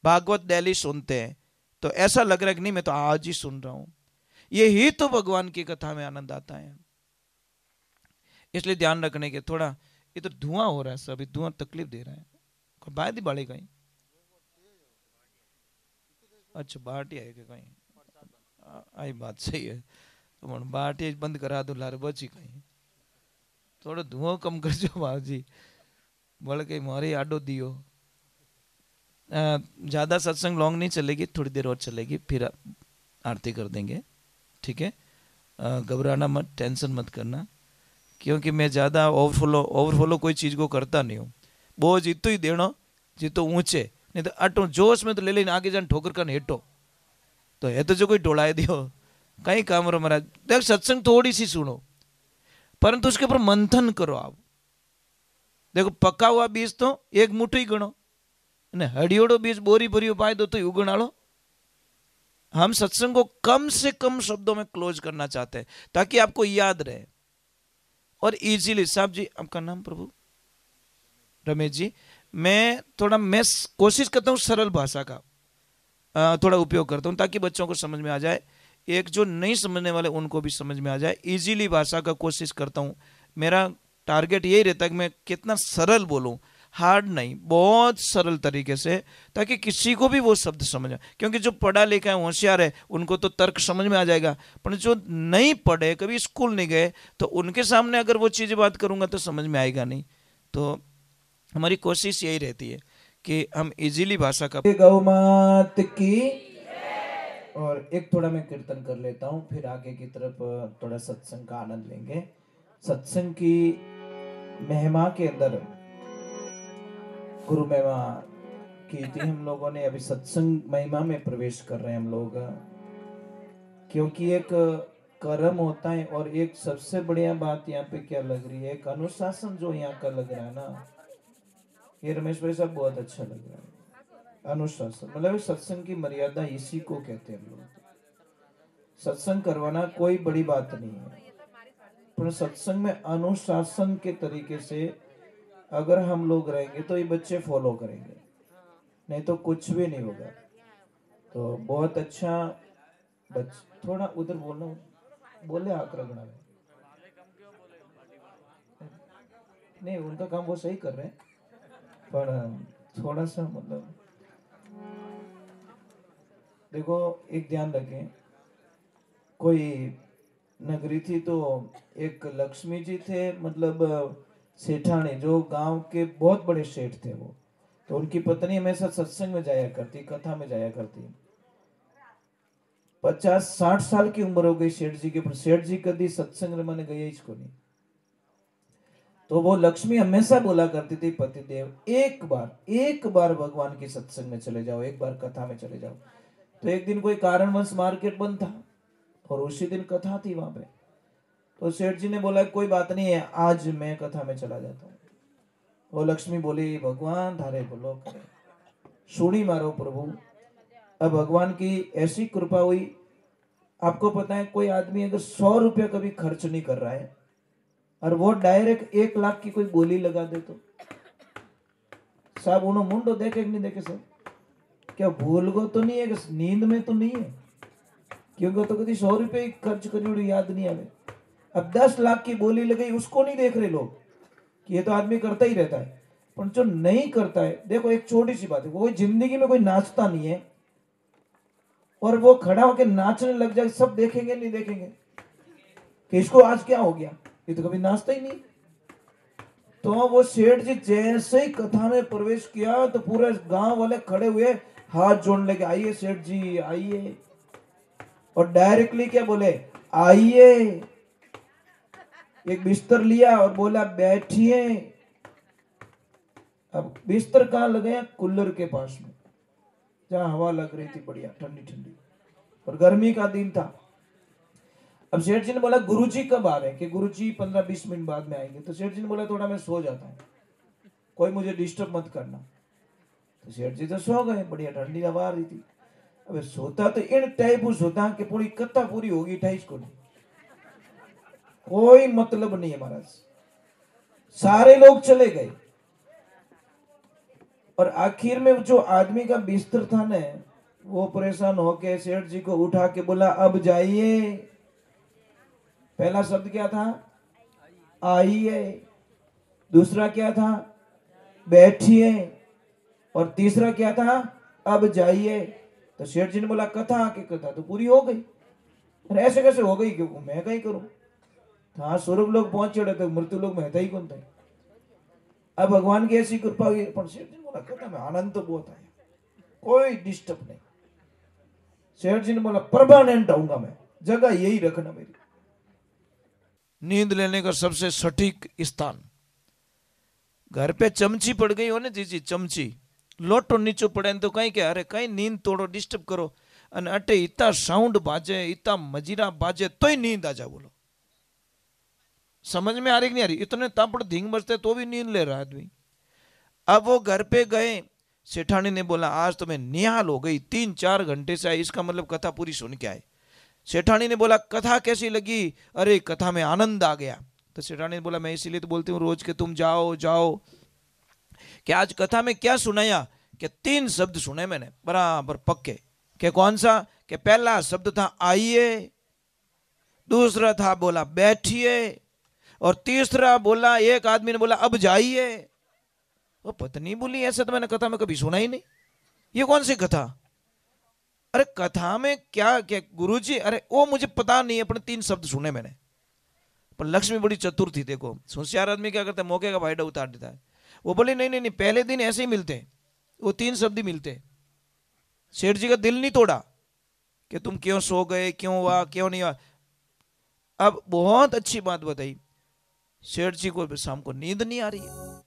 भागवत डेली सुनते हैं, तो ऐसा लग रहा है कि नहीं मैं तो आज ही सुन रहा हूं। यही तो भगवान की कथा में आनंद आता है। इसलिए ध्यान रखने के थोड़ा, ये तो धुआं हो रहा है सब, धुआं तकलीफ दे रहा है। बाय दी बाड़ी कहीं, अच्छा बाटी है कि कहीं, आई बात सही है, तो बाटी बंद करा दो लारे बची कहीं, थोड़ा धुआं कम कर जो बाबूजी, बोले कहीं मारे आडो दियो। ज़्यादा सत्संग लॉन्ग नहीं चलेगी, थोड़ी देर और चलेगी, फिर आरती कर देंगे, ठीक है। घबराना मत, टेंशन मत करना, क्योंकि मैं ज़्यादा ओवरफ्लो कोई चीज़ को करता नहीं हूँ। बोझ जितो ही देनो, जितो ऊंचे, नहीं तो अटो जोश में तो ले लेने आगे जान ठोकर कर हेटो, तो है तो जो कोई टोलाए दियो कहीं काम रो महाराज। देख सत्संग थोड़ी सी सुनो, परंतु उसके ऊपर मंथन करो आप। देखो पका हुआ बीज तो 1 मुट्ठी गणो, हड़ियोड़ो बीज बोरी भरी पाए दो तो उगणालो। हम सत्संग को कम से कम शब्दों में क्लोज करना चाहते हैं ताकि आपको याद रहे और इजीली। साहब जी आपका नाम प्रभु? रमेश जी। मैं कोशिश करता हूँ सरल भाषा का थोड़ा उपयोग करता हूँ ताकि बच्चों को समझ में आ जाए, एक जो नहीं समझने वाले उनको भी समझ में आ जाए। इजीली भाषा का कोशिश करता हूँ। मेरा टारगेट यही रहता है कि मैं कितना सरल बोलूँ, हार्ड नहीं, बहुत सरल तरीके से, ताकि किसी को भी वो शब्द समझ आए। क्योंकि जो पढ़ा लिखा है, होशियार है, उनको तो तर्क समझ में आ जाएगा, पर जो नहीं पढ़े, कभी स्कूल नहीं गए, तो उनके सामने अगर वो चीज़ बात करूँगा तो समझ में आएगा नहीं। तो हमारी कोशिश यही रहती है कि हम इजीली भाषा का। गौ मात की। और एक थोड़ा मैं कीर्तन कर लेता हूँ, फिर आगे की तरफ थोड़ा सत्संग का आनंद लेंगे। सत्संग की महिमा के अंदर गुरु महिमा की थी हम लोगों ने, अभी सत्संग महिमा में प्रवेश कर रहे हैं हम लोग, क्योंकि एक कर्म होता है और एक सबसे बढ़िया बात यहाँ पे क्या लग रही है, एक अनुशासन जो यहाँ का लग रहा है ना, ये रमेश भाई साहब बहुत अच्छा लग रहा है। अनुशासन मतलब सत्संग की मर्यादा इसी को कहते हैं लोग। सत्संग करवाना कोई बड़ी बात नहीं है, पर सत्संग में अनुशासन के तरीके से अगर हम लोग रहेंगे तो ये बच्चे फॉलो करेंगे, नहीं तो कुछ भी नहीं होगा। तो बहुत अच्छा थोड़ा उधर बोलना, बोले आक्रमण में नहीं, उनका काम वो सही कर रहे हैं, पर थोड़ा सा मतलब देखो, एक ध्यान रखें, कोई नगरी थी तो एक लक्ष्मी जी थे, मतलब सेठानी, जो गांव के बहुत बड़े सेठ थे वो, तो उनकी पत्नी हमेशा सत्संग में जाया करती, कथा में जाया करती। 50-60 साल की उम्र हो गई सेठ जी की, पर सेठ जी कभी सत्संग में गए इसको नहीं। तो वो लक्ष्मी हमेशा बोला करती थी, पतिदेव एक बार भगवान के सत्संग में चले जाओ, एक बार कथा में चले जाओ। तो एक दिन कोई कारणवश मार्केट बंद था और उसी दिन कथा थी वहां पे, तो सेठ जी ने बोला कोई बात नहीं है, आज मैं कथा में चला जाता हूँ। वो लक्ष्मी बोली, भगवान धारे बोलो करे, सुनी मारो प्रभु। अब भगवान की ऐसी कृपा हुई, आपको पता है कोई आदमी अगर 100 रुपया कभी खर्च नहीं कर रहा है और वो डायरेक्ट 1 लाख की कोई बोली लगा दे तो साहब उन्होंने मुंडो देखे कि नहीं देखे सर? क्या भूल गो तो नहीं है कि नींद में तो नहीं है? क्योंकि तो कभी 100 रुपए खर्च करी याद नहीं आवे। अब 10 लाख की बोली लगाई, उसको नहीं देख रहे लोग कि ये तो आदमी करता ही रहता है। पर जो नहीं करता है, देखो एक छोटी सी बात है, कोई जिंदगी में कोई नाचता नहीं है और वो खड़ा होकर नाचने लग जाए, सब देखेंगे नहीं देखेंगे कि इसको आज क्या हो गया, ये तो कभी नाचता ही नहीं। तो वो सेठ जी जैसे ही कथा में प्रवेश किया तो पूरे गांव वाले खड़े हुए, हाथ जोड़ने लगे, आइए सेठ जी आइए। और डायरेक्टली क्या बोले, आइए। एक बिस्तर लिया और बोला बैठिए। अब बिस्तर कहां लगे? कूलर के पास में, जहां हवा लग रही थी बढ़िया ठंडी ठंडी, और गर्मी का दिन था। अब सेठ जी ने बोला गुरुजी कब आ रहे हैं? कि गुरुजी 15-20 मिनट बाद में आएंगे। तो सेठ जी ने बोला थोड़ा मैं सो जाता हूं, कोई मुझे डिस्टर्ब मत करना। तो सेठ जी तो सो गए, बढ़िया ठंडी हवा आ रही थी। अब सोता तो इन टाइप सोता कि पूरी कथा पूरी होगी 28 को, कोई मतलब नहीं है महाराज। सारे लोग चले गए और आखिर में जो आदमी का बिस्तर था ना, वो परेशान होके सेठ जी को उठा के बोला अब जाइए। पहला शब्द क्या था? आइए। दूसरा क्या था? बैठिए। और तीसरा क्या था? अब जाइए। तो सेठ जी ने बोला कथा की कथा तो पूरी हो गई। अरे ऐसे कैसे हो गई? क्यों मैं कहीं करूं? हाँ स्वर्ग लोग पहुंच चढ़े थे, मृत्यु लोग में था ही कौन था। अब भगवान की ऐसी कृपा हुई, पर सेठ जी ने बोला कथा में आनंद तो बहुत आया, कोई डिस्टर्ब नहीं। सेठ जी ने बोला परमानेंट आऊंगा मैं, जगह यही रखना मेरी। नींद लेने का सबसे सटीक स्थान, घर पे चमची पड़ गई हो ना जी, चमची लोटो नीचो पड़े तो कहीं क्या, अरे कहीं नींद तोड़ो डिस्टर्ब करो, અને अटे इतना साउंड बाजे, इतना मजीरा बाजे तो ही नींद आ जाए। बोलो समझ में आ रही कि नहीं आ रही? इतने तापड़ धींग बजते तो भी नींद ले रहा आदमी। अब वो घर पे गए, सेठानी ने बोला आज तो मैं निहाल हो गई, 3-4 घंटे से आई, इसका मतलब कथा पूरी सुन के आए। सेठानी ने बोला कथा कैसी लगी? अरे कथा में आनंद आ गया। तो सेठानी ने बोला मैं इसीलिए तो बोलती हूँ रोज के तुम जाओ जाओ। कि आज कथा में क्या सुनाया? कि 3 शब्द सुने मैंने बराबर पक्के। कि कौन सा? कि पहला शब्द था आइए, दूसरा था बोला बैठिए, और तीसरा बोला, एक आदमी ने बोला अब जाइए। वो पत्नी बोली ऐसे तो मैंने कथा में कभी सुना ही नहीं, ये कौन सी कथा? अरे कथा में क्या क्या गुरुजी? अरे वो मुझे पता नहीं है, पर 3 शब्द सुने मैंने। पर लक्ष्मी बड़ी चतुर थी, देखो होशियार आदमी क्या करता है, मौके का फायदा उतार देता है। वो बोले नहीं नहीं नहीं, पहले दिन ऐसे ही मिलते, वो 3 शब्द ही मिलते। सेठ जी का दिल नहीं तोड़ा कि तुम क्यों सो गए, क्यों हुआ, क्यों नहीं हुआ। अब बहुत अच्छी बात बताई, सेठ जी को शाम को नींद नहीं आ रही है।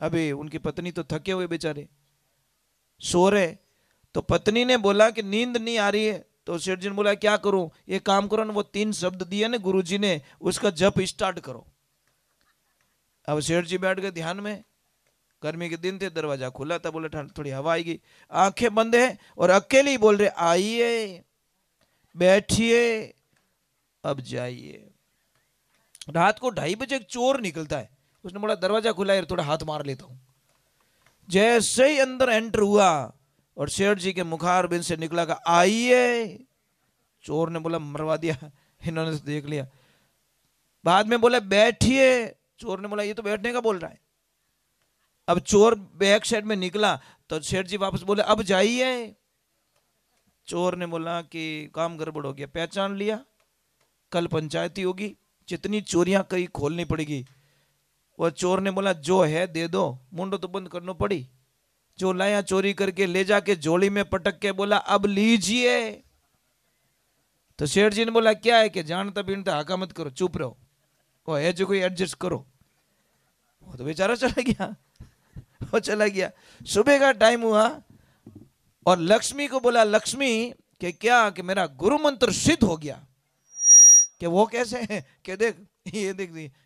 अबे उनकी पत्नी तो थके हुए बेचारे सो रहे। तो पत्नी ने बोला कि नींद नहीं आ रही है। तो सेठ जी ने बोला क्या करूं? ये काम करो ना, वो 3 शब्द दिए ना गुरुजी ने, उसका जप स्टार्ट करो। अब सेठ जी बैठ गए ध्यान में, गर्मी के दिन थे, दरवाजा खुला था, बोले थोड़ी हवा आएगी। आंखें बंद है और अकेले ही बोल रहे आइए, बैठिए, अब जाइए। रात को 2:30 बजे एक चोर निकलता है, उसने बोला दरवाजा खुला है, थोड़ा हाथ मार लेता हूं। जैसे ही अंदर एंटर हुआ और सेठ जी के मुखार बिन से निकला का आइए, चोर ने बोला मरवा दिया, इन्होंने तो देख लिया। बाद में बोला बैठिए, चोर ने बोला ये तो बैठने का बोल रहा है। अब चोर बैक साइड में निकला तो सेठ जी वापस बोले अब जाइए। चोर ने बोला कि काम गड़बड़ हो गया, पहचान लिया, कल पंचायती होगी, जितनी चोरियां कई खोलनी पड़ेगी। वो चोर ने बोला जो है दे दो, मुंडो तो बंद करना पड़ी। जो लाया चोरी करके ले जाके झोली में पटक के बोला अब लीजिए। तो सेठ जी ने बोला क्या है? कि जानता बीनता हाका मत करो, चुप रहो, वो है जो कोई एडजस्ट करो। वो तो बेचारा चला गया, वो चला गया। सुबह का टाइम हुआ और लक्ष्मी को बोला लक्ष्मी कि क्या? कि मेरा गुरु मंत्र सिद्ध हो गया। कि वो कैसे है? कि देख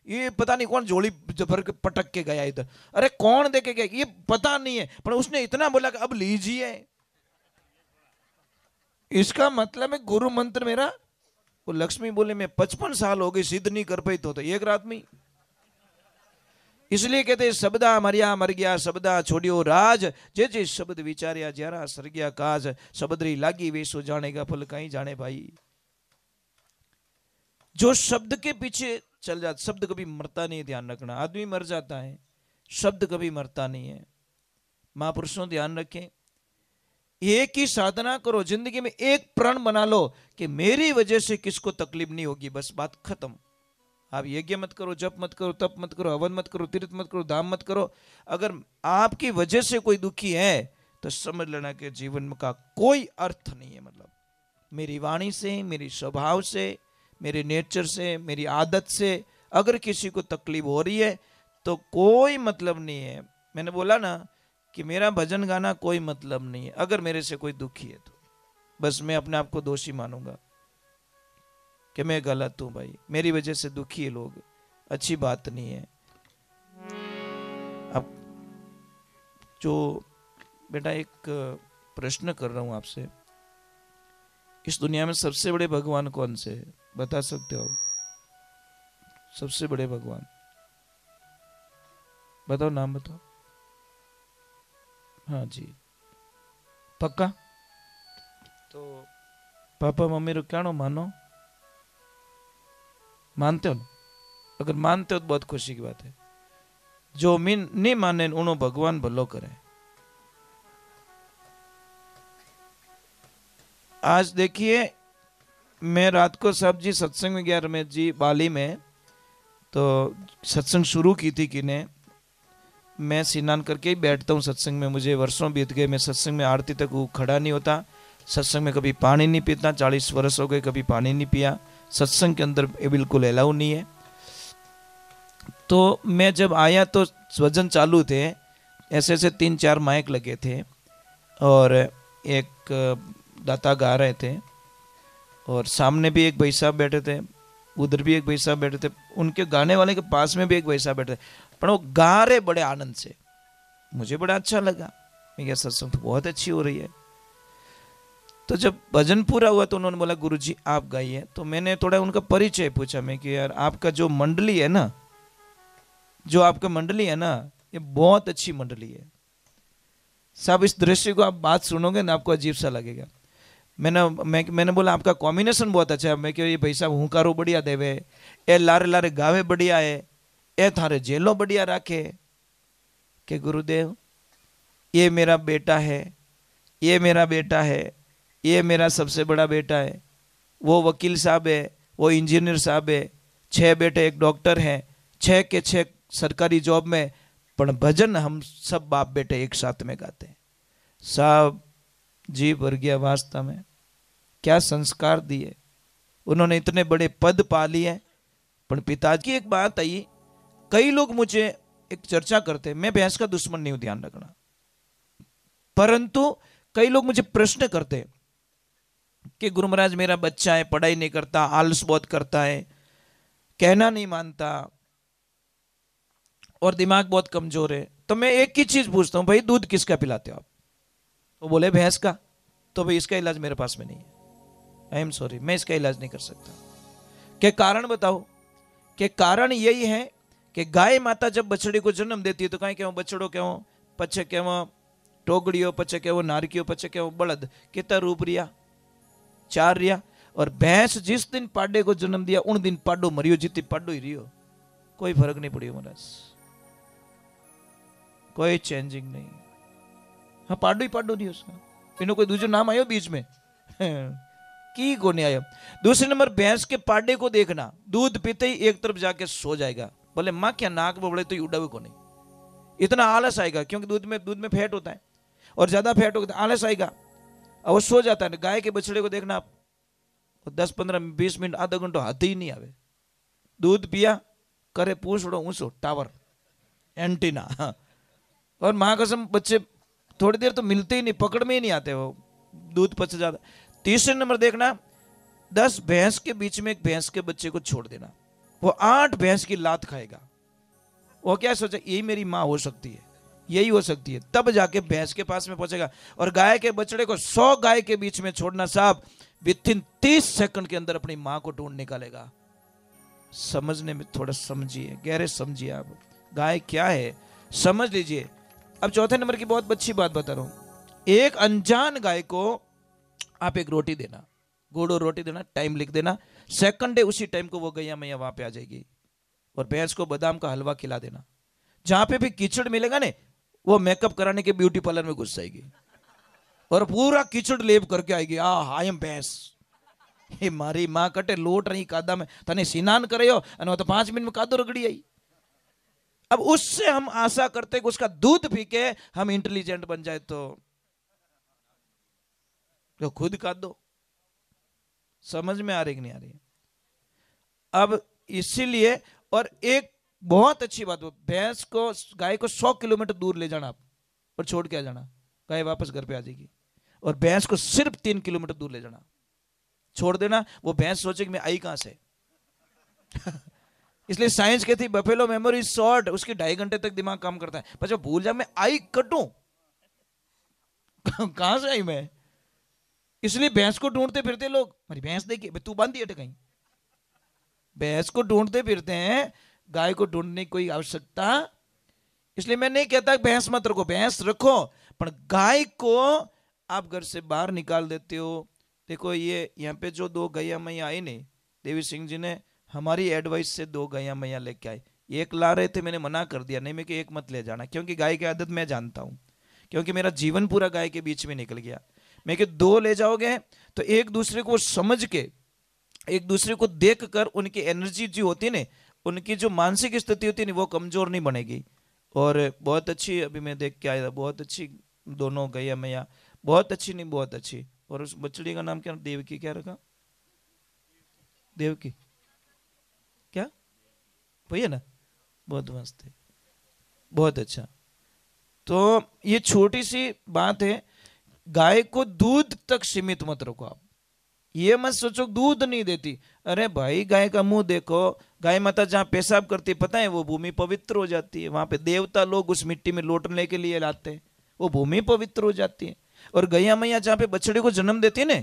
ये पता नहीं कौन झोली भर के पटक के गया इधर। अरे कौन देखे गया ये पता नहीं है, पर उसने इतना बोला कि अब लीजिए। इसका मतलब है गुरु मंत्र मेरा। वो लक्ष्मी बोले मैं 55 साल हो गई सिद्ध नहीं कर पाई, तो एक रात में। इसलिए कहते शब्दा मर्या मर गया, शब्दा छोड़ियो राज, जे जे शब्द विचार्या ज्यारा सर गया काज, शब्दरी लागी वेसो जानेगा फल कहीं जाने भाई। जो शब्द के पीछे चल जाता, शब्द कभी मरता नहीं, ध्यान रखना। आदमी मर जाता है, शब्द कभी मरता नहीं है। महापुरुषों ध्यान रखें, एक ही साधना करो, जिंदगी में एक प्रण बना लो कि मेरी वजह से किसको तकलीफ नहीं होगी, बस बात खत्म। आप यज्ञ मत करो, जप मत करो, तप मत करो, हवन मत करो, तीर्थ मत करो, दाम मत करो, अगर आपकी वजह से कोई दुखी है तो समझ लेना कि जीवन का कोई अर्थ नहीं है। मतलब मेरी वाणी से, मेरी स्वभाव से, मेरे नेचर से, मेरी आदत से अगर किसी को तकलीफ हो रही है तो कोई मतलब नहीं है। मैंने बोला ना कि मेरा भजन गाना कोई मतलब नहीं है। अगर मेरे से कोई दुखी है तो बस मैं अपने आप को दोषी मानूंगा कि मैं गलत हूं भाई, मेरी वजह से दुखी है लोग, अच्छी बात नहीं है। अब जो बेटा एक प्रश्न कर रहा हूं आपसे, इस दुनिया में सबसे बड़े भगवान कौन से है, बता सकते हो? सबसे बड़े भगवान बताओ, नाम बताओ। हाँ जी, पक्का? तो पापा मम्मी रो कहना मानो, मानते हो ना? अगर मानते हो तो बहुत खुशी की बात है। जो मीन नहीं माने उन्होंने भगवान भलो करे। आज देखिए, मैं रात को साहब जी सत्संग में गया, रमेश जी बाली में, तो सत्संग शुरू की थी किने, मैं स्नान करके ही बैठता हूँ सत्संग में, मुझे वर्षों बीत गए, मैं सत्संग में आरती तक वो खड़ा नहीं होता, सत्संग में कभी पानी नहीं पीता, 40 वर्ष हो गए कभी पानी नहीं पिया, सत्संग के अंदर ये बिल्कुल अलाउ नहीं है। तो मैं जब आया तो वजन चालू थे, ऐसे ऐसे 3-4 माइक लगे थे और एक दाता गा रहे थे और सामने भी एक भाई साहब बैठे थे, उधर भी एक भाई साहब बैठे थे, उनके गाने वाले के पास में भी एक भाई साहब बैठे थे, पर वो गा रहे बड़े आनंद से। मुझे बड़ा अच्छा लगा, मैं क्या सत्संग तो बहुत अच्छी हो रही है। तो जब भजन पूरा हुआ तो उन्होंने बोला गुरुजी आप गाइए। तो मैंने थोड़ा उनका परिचय पूछा, मैं कि यार आपका जो मंडली है ना, जो आपका मंडली है ना, ये बहुत अच्छी मंडली है साहब। इस दृश्य को आप बात सुनोगे ना आपको अजीब सा लगेगा। मैंने बोला आपका कॉम्बिनेशन बहुत अच्छा है। मैं ये भाई साहब हुंकारो बढ़िया देवे, ए लारे लारे गावे बढ़िया है, ए थारे जेलो बढ़िया राखे। के गुरुदेव ये मेरा बेटा है, ये मेरा बेटा है, ये मेरा सबसे बड़ा बेटा है, वो वकील साहब है, वो इंजीनियर साहब है, 6 बेटे एक डॉक्टर हैं, 6 के 6 सरकारी जॉब में, पर भजन हम सब बाप बेटे एक साथ में गाते हैं। साहब जी भर गया वास्तव में, क्या संस्कार दिए उन्होंने, इतने बड़े पद पा लिए। पर पिताजी की एक बात आई, कई लोग मुझे एक चर्चा करते, मैं भैंस का दुश्मन नहीं हूं ध्यान रखना, परंतु कई लोग मुझे प्रश्न करते कि गुरु महाराज मेरा बच्चा है, पढ़ाई नहीं करता, आलस बहुत करता है, कहना नहीं मानता और दिमाग बहुत कमजोर है। तो मैं एक ही चीज पूछता हूं, भाई दूध किसका पिलाते हो आप? तो बोले भैंस का। तो भाई इसका इलाज मेरे पास में नहीं है, आई एम सॉरी, मैं इसका इलाज नहीं कर सकता। क्या कारण बताओ? कि कारण यही है कि गाय माता जब बछड़ी को जन्म देती है तो कहीं कहूँ बछड़ो कहूँ, पछे कहूँ टोगड़ियो, पछे कहूँ नारकियो, पछे कहूँ बलद, कितना रूप रिया? 4 रिया। और भैंस जिस दिन पाडे को जन्म दिया उन दिन पाडो मरियो, जितनी पाडो ही रियो, कोई फर्क नहीं पड़ियो महाराज, कोई चेंजिंग नहीं। हाँ पाडो ही पाडो रियो, इन्हों कोई दूसरा नाम आयो बीच में की को नहीं आयो। दूसरे नंबर भैंस के पाडे को देखना, दूध पीते ही एक तरफ जाके सो जाएगा, बोले माँ क्या नाक बबड़े तो उड़ावे को नहीं, इतना आलस आएगा क्योंकि दूध में फैट होता है और ज्यादा फैट होता है, आलस आएगा और वो सो जाता है। गाय के बछड़े को देखना आप, 10-15-20 मिनट आधा घंटा हाथ ही नहीं आवे, दूध पिया करे पूछड़ो ऊंचो टावर एंटीना, और माँ कसम बच्चे थोड़ी देर तो मिलते ही नहीं, पकड़ में ही नहीं आते, वो दूध पच जाता। तीसरे नंबर देखना, 10 भैंस के बीच में एक भैंस के बच्चे को छोड़ देना, वो 8 भैंस की लात खाएगा। वो क्या सोचा, यही मेरी माँ हो सकती है, यही हो सकती है, तब जाके भैंस के पास में पहुंचेगा। और गाय के बछड़े को 100 गाय के बीच में छोड़ना साहब, विथिन 30 सेकंड के अंदर अपनी माँ को ढूंढ निकालेगा। समझने में थोड़ा समझिए, गहरे समझिए आप। गाय क्या है समझ लीजिए। अब चौथे नंबर की बहुत अच्छी बात बता रहा हूं। एक अनजान गाय को आप एक रोटी देना, गुड़ और रोटी देना, टाइम लिख देना, सेकंड डे उसी टाइम को वो गैया मैया वहां पे आ जाएगी। और भैंस को बादाम का हलवा खिला देना। जहां पे भी कीचड़ मिलेगा ने, वो मेकअप कराने के ब्यूटी पार्लर में घुस जाएगी और पूरा कीचड़ लेप करके आएगी। आई एम भैंस, ये मारी मां कटे लोट रही कादा में तने स्नान करे हो, और तो 5 मिनट में कादो रगड़ी आई। अब उससे हम आशा करते कि उसका दूध पी के हम इंटेलिजेंट बन जाए, तो खुद कादो। समझ में आ रही कि नहीं आ रही? अब इसीलिए, और एक बहुत अच्छी बात, भैंस को गाय को 100 किलोमीटर दूर ले जाना आप और छोड़ के आ जाना, गाय वापस घर पे आ जाएगी। और भैंस को सिर्फ 3 किलोमीटर दूर ले जाना, छोड़ देना, वो भैंस सोचेगी मैं आई कहां से। इसलिए साइंस कहती है बफेलो मेमोरी शॉर्ट, उसकी 2.5 घंटे तक दिमाग काम करता है, पर जब भूल जा मैं आई कटूं कहां से आई मैं। इसलिए भैंस को ढूंढते फिरते लोग, मेरी भैंस देखिए, तू बांधी है कहीं। भैंस को ढूंढते फिरते हैं, गाय को ढूंढने की कोई आवश्यकता। इसलिए मैं नहीं कहता भैंस मत रखो, भैंस रखो, पर गाय को आप घर से बाहर निकाल देते हो। देखो ये यहाँ पे जो 2 गैया मैया आई नहीं, देवी सिंह जी ने हमारी एडवाइस से 2 गैया मैया लेके आए। एक ला रहे थे, मैंने मना कर दिया, नहीं मैं कि एक मत ले जाना, क्योंकि गाय की आदत मैं जानता हूं, क्योंकि मेरा जीवन पूरा गाय के बीच में निकल गया। मैं कि 2 ले जाओगे तो एक दूसरे को समझ के, एक दूसरे को देख कर उनकी एनर्जी जो होती है ना, उनकी जो मानसिक स्थिति होती है ना, वो कमजोर नहीं बनेगी। और बहुत अच्छी, अभी मैं देख के आया था, बहुत अच्छी दोनों गैया मैया, बहुत अच्छी, नहीं बहुत अच्छी। और उस बछड़ी का नाम क्या, देवकी क्या रखा? देवकी क्या भैया ना, बहुत मस्त है, बहुत अच्छा। तो ये छोटी सी बात है, गाय को दूध तक सीमित मत रखो आप। ये मत सोचो दूध नहीं देती, अरे भाई गाय का मुंह देखो, गाय माता जहां पेशाब करती पता है, वो भूमि पवित्र हो जाती है। वहां पे देवता लोग उस मिट्टी में लौटने के लिए लाते हैं, वो भूमि पवित्र हो जाती है। और गैया मैया जहां पे बछड़े को जन्म देती है ना,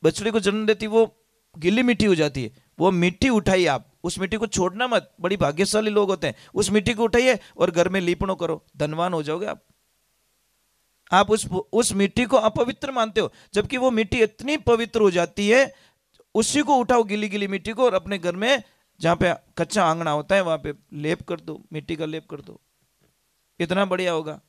बछड़े को जन्म देती, वो गीली मिट्टी हो जाती है, वो मिट्टी उठाइए आप, उस मिट्टी को छोड़ना मत। बड़ी भाग्यशाली लोग होते हैं, उस मिट्टी को उठाइए और घर में लीपणों करो, धनवान हो जाओगे आप। आप उस मिट्टी को अपवित्र मानते हो, जबकि वो मिट्टी इतनी पवित्र हो जाती है। उसी को उठाओ, गीली गीली मिट्टी को, और अपने घर में जहां पे कच्चा आंगना होता है वहां पे लेप कर दो, मिट्टी का लेप कर दो, इतना बढ़िया होगा।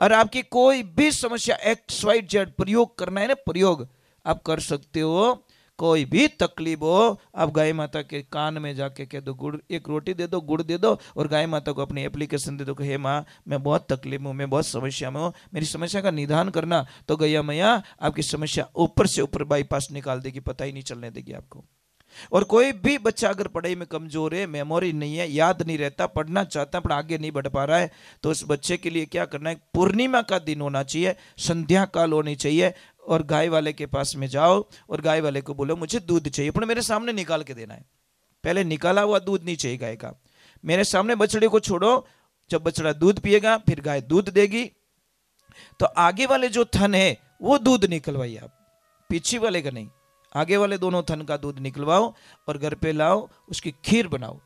और आपकी कोई भी समस्या XYZ प्रयोग करना है ना, प्रयोग आप कर सकते हो। कोई भी तकलीफ हो, आप गाय माता के कान में जाके कह दो, गुड़, एक रोटी दे दो, गुड़ दे दो, और गाय माता को अपनी एप्लीकेशन दे दो कि हे माँ मैं बहुत तकलीफ में हूँ, मैं बहुत समस्या में हूँ, मेरी समस्या का निदान करना। तो गैया मैया आपकी समस्या ऊपर से ऊपर बाईपास निकाल देगी, पता ही नहीं चलने देगी आपको। और कोई भी बच्चा अगर पढ़ाई में कमजोर है, मेमोरी नहीं है, याद नहीं रहता, पढ़ना चाहता है पर आगे नहीं बढ़ पा रहा है, तो उस बच्चे के लिए क्या करना है, पूर्णिमा का दिन होना चाहिए, संध्या काल होनी चाहिए, और गाय वाले के पास में जाओ और गाय वाले को बोलो मुझे दूध चाहिए, पर मेरे सामने निकाल के देना है। पहले निकाला हुआ दूध नहीं चाहिए गाय का, मेरे सामने बछड़े को छोड़ो, जब बछड़ा दूध पिएगा फिर गाय दूध देगी, तो आगे वाले जो थन है वो दूध निकलवाइए आप, पीछे वाले का नहीं, आगे वाले दोनों थन का दूध निकलवाओ और घर पे लाओ, उसकी खीर बनाओ,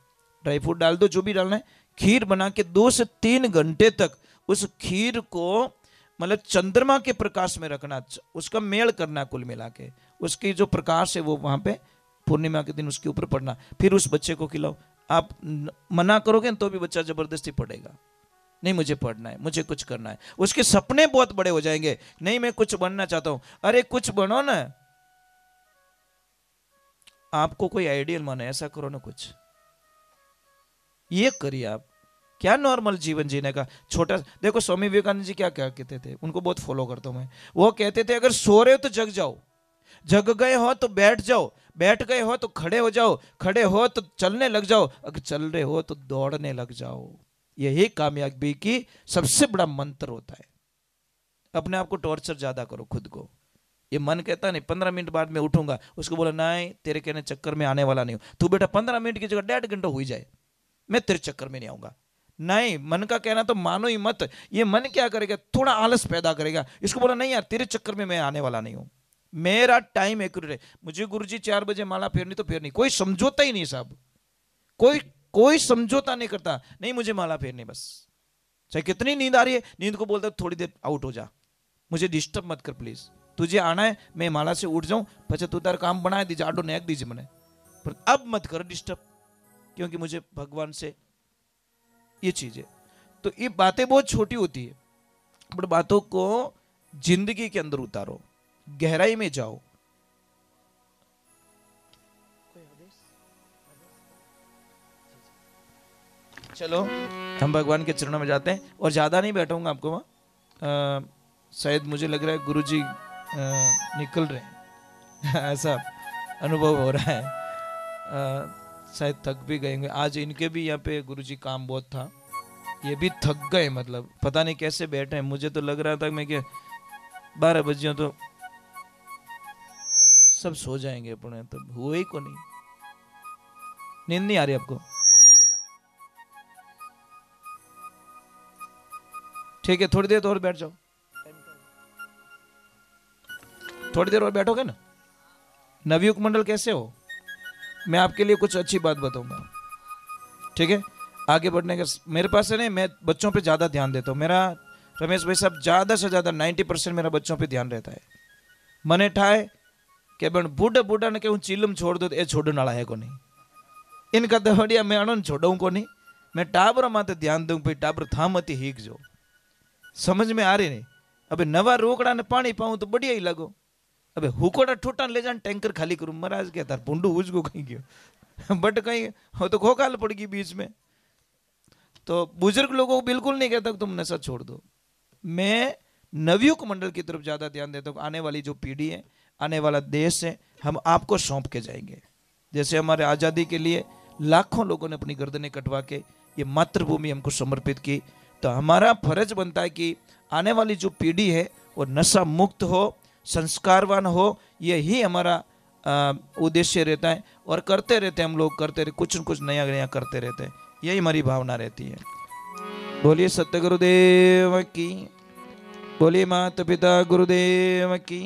ड्राई फ्रूट डाल दो, जो भी डालना है, खीर बना के 2 से 3 घंटे तक उस खीर को मतलब चंद्रमा के प्रकाश में रखना, उसका मेल करना, कुल मिला के उसकी जो प्रकाश है वो वहां पे पूर्णिमा के दिन उसके ऊपर पड़ना, फिर उस बच्चे को खिलाओ। आप मना करोगे तो भी बच्चा जबरदस्ती पढ़ेगा, नहीं मुझे पढ़ना है, मुझे कुछ करना है, उसके सपने बहुत बड़े हो जाएंगे, नहीं मैं कुछ बनना चाहता हूं, अरे कुछ बनो ना, आपको कोई आइडियल माने, ऐसा करो ना कुछ, ये करिए आप। क्या नॉर्मल जीवन जीने का छोटा, देखो स्वामी विवेकानंद जी क्या क्या कहते थे, उनको बहुत फॉलो करता हूं मैं, वो कहते थे अगर सो रहे हो तो जग जाओ, जग गए हो तो बैठ जाओ, बैठ गए हो तो खड़े हो जाओ, खड़े हो तो चलने लग जाओ, अगर चल रहे हो तो दौड़ने लग जाओ। यही कामयाबी की सबसे बड़ा मंत्र होता है। अपने आप को टॉर्चर ज्यादा करो खुद को, ये मन कहता नहीं 15 मिनट बाद मैं उठूंगा, उसको बोला नहीं तेरे कहने चक्कर में आने वाला नहीं हूं, तू बेटा 15 मिनट की जगह 1.5 घंटा हुई जाए, मैं तेरे चक्कर में नहीं आऊंगा। नहीं, मन का कहना तो मानो ही मत, ये मन क्या करेगा, थोड़ा आलस पैदा करेगा, इसको बोला नहीं यार तेरे चक्कर में मैं आने वाला नहीं हूं, मेरा टाइम एक्यूरेट है, मुझे गुरुजी 4 बजे माला फेरनी तो फेरनी, कोई समझौता ही नहीं साहब, कोई कोई समझौता नहीं करता, नहीं मुझे माला फेरनी बस, चाहे कितनी नींद आ रही है, नींद को बोलता थोड़ी देर आउट हो जा, मुझे डिस्टर्ब मत कर प्लीज, तुझे आना है मैं माला से उठ जाऊं પછી तू तार काम बनाए दीजिए, आडो नेक दीजिए मैंने, पर अब मत कर डिस्टर्ब, क्योंकि मुझे भगवान से ये चीज है। तो ये बातें बहुत छोटी होती है, बट बातों को जिंदगी के अंदर उतारो, गहराई में जाओ। चलो हम भगवान के चरणों में जाते हैं, और ज्यादा नहीं बैठूंगा आपको वहां, शायद मुझे लग रहा है गुरुजी निकल रहे हैं ऐसा अनुभव हो रहा है, शायद थक भी गए होंगे आज, इनके भी यहाँ पे गुरुजी काम बहुत था, ये भी थक गए, मतलब पता नहीं कैसे बैठे हैं, मुझे तो लग रहा था मैं कि 12 बजे तो सब सो जाएंगे अपने, तब हुए ही को नहीं, नींद नहीं आ रही आपको? ठीक है, थोड़ी देर तो और बैठ जाओ, थोड़ी देर और बैठोगे ना। नवयुग मंडल कैसे हो, मैं आपके लिए कुछ अच्छी बात बताऊंगा, ठीक है? आगे बढ़ने का मेरे पास है नहीं, मैं बच्चों पे ज्यादा ध्यान देता हूँ, मेरा रमेश भाई साहब ज्यादा से ज्यादा 90% मेरा बच्चों पे ध्यान रहता है। मने ठाए कि बन बूढ़ा बूढ़ा ने कहूँ चिलम छोड़ दो, ये छोड़ने वाला है को नहीं, इनका दवड़िया मैं अणन छोड़ू को नहीं, मैं टाबर माते ध्यान दूं, भाई टाबर था मती हीक जो, समझ में आ रही नहीं। अबे नवा रोकड़ा ने पानी पाऊं तो बढ़िया ही लगो, अबे हुकोड़ा ठोटा ले जान टैंकर खाली करूं, महाराज क्या तार पुंडू उजगो कहीं गयो बट कहीं हो तो खोखाल पड़ गई बीच में। तो बुजुर्ग लोगों को बिल्कुल नहीं कहता तुम नशा छोड़ दो, मैं नवयुग मंडल की तरफ ज्यादा ध्यान देता हूँ। आने वाली जो पीढ़ी है, आने वाला देश है, हम आपको सौंप के जाएंगे। जैसे हमारे आजादी के लिए लाखों लोगों ने अपनी गर्दनें कटवा के ये मातृभूमि हमको समर्पित की, तो हमारा फर्ज बनता है कि आने वाली जो पीढ़ी है वो नशा मुक्त हो, संस्कारवान हो, यही हमारा उद्देश्य रहता है, और करते रहते हैं हम लोग, करते रहते कुछ न कुछ नया नया करते रहते हैं, यही हमारी भावना रहती है। बोलिए सत्य गुरुदेव की, बोलिए माता पिता गुरुदेव की।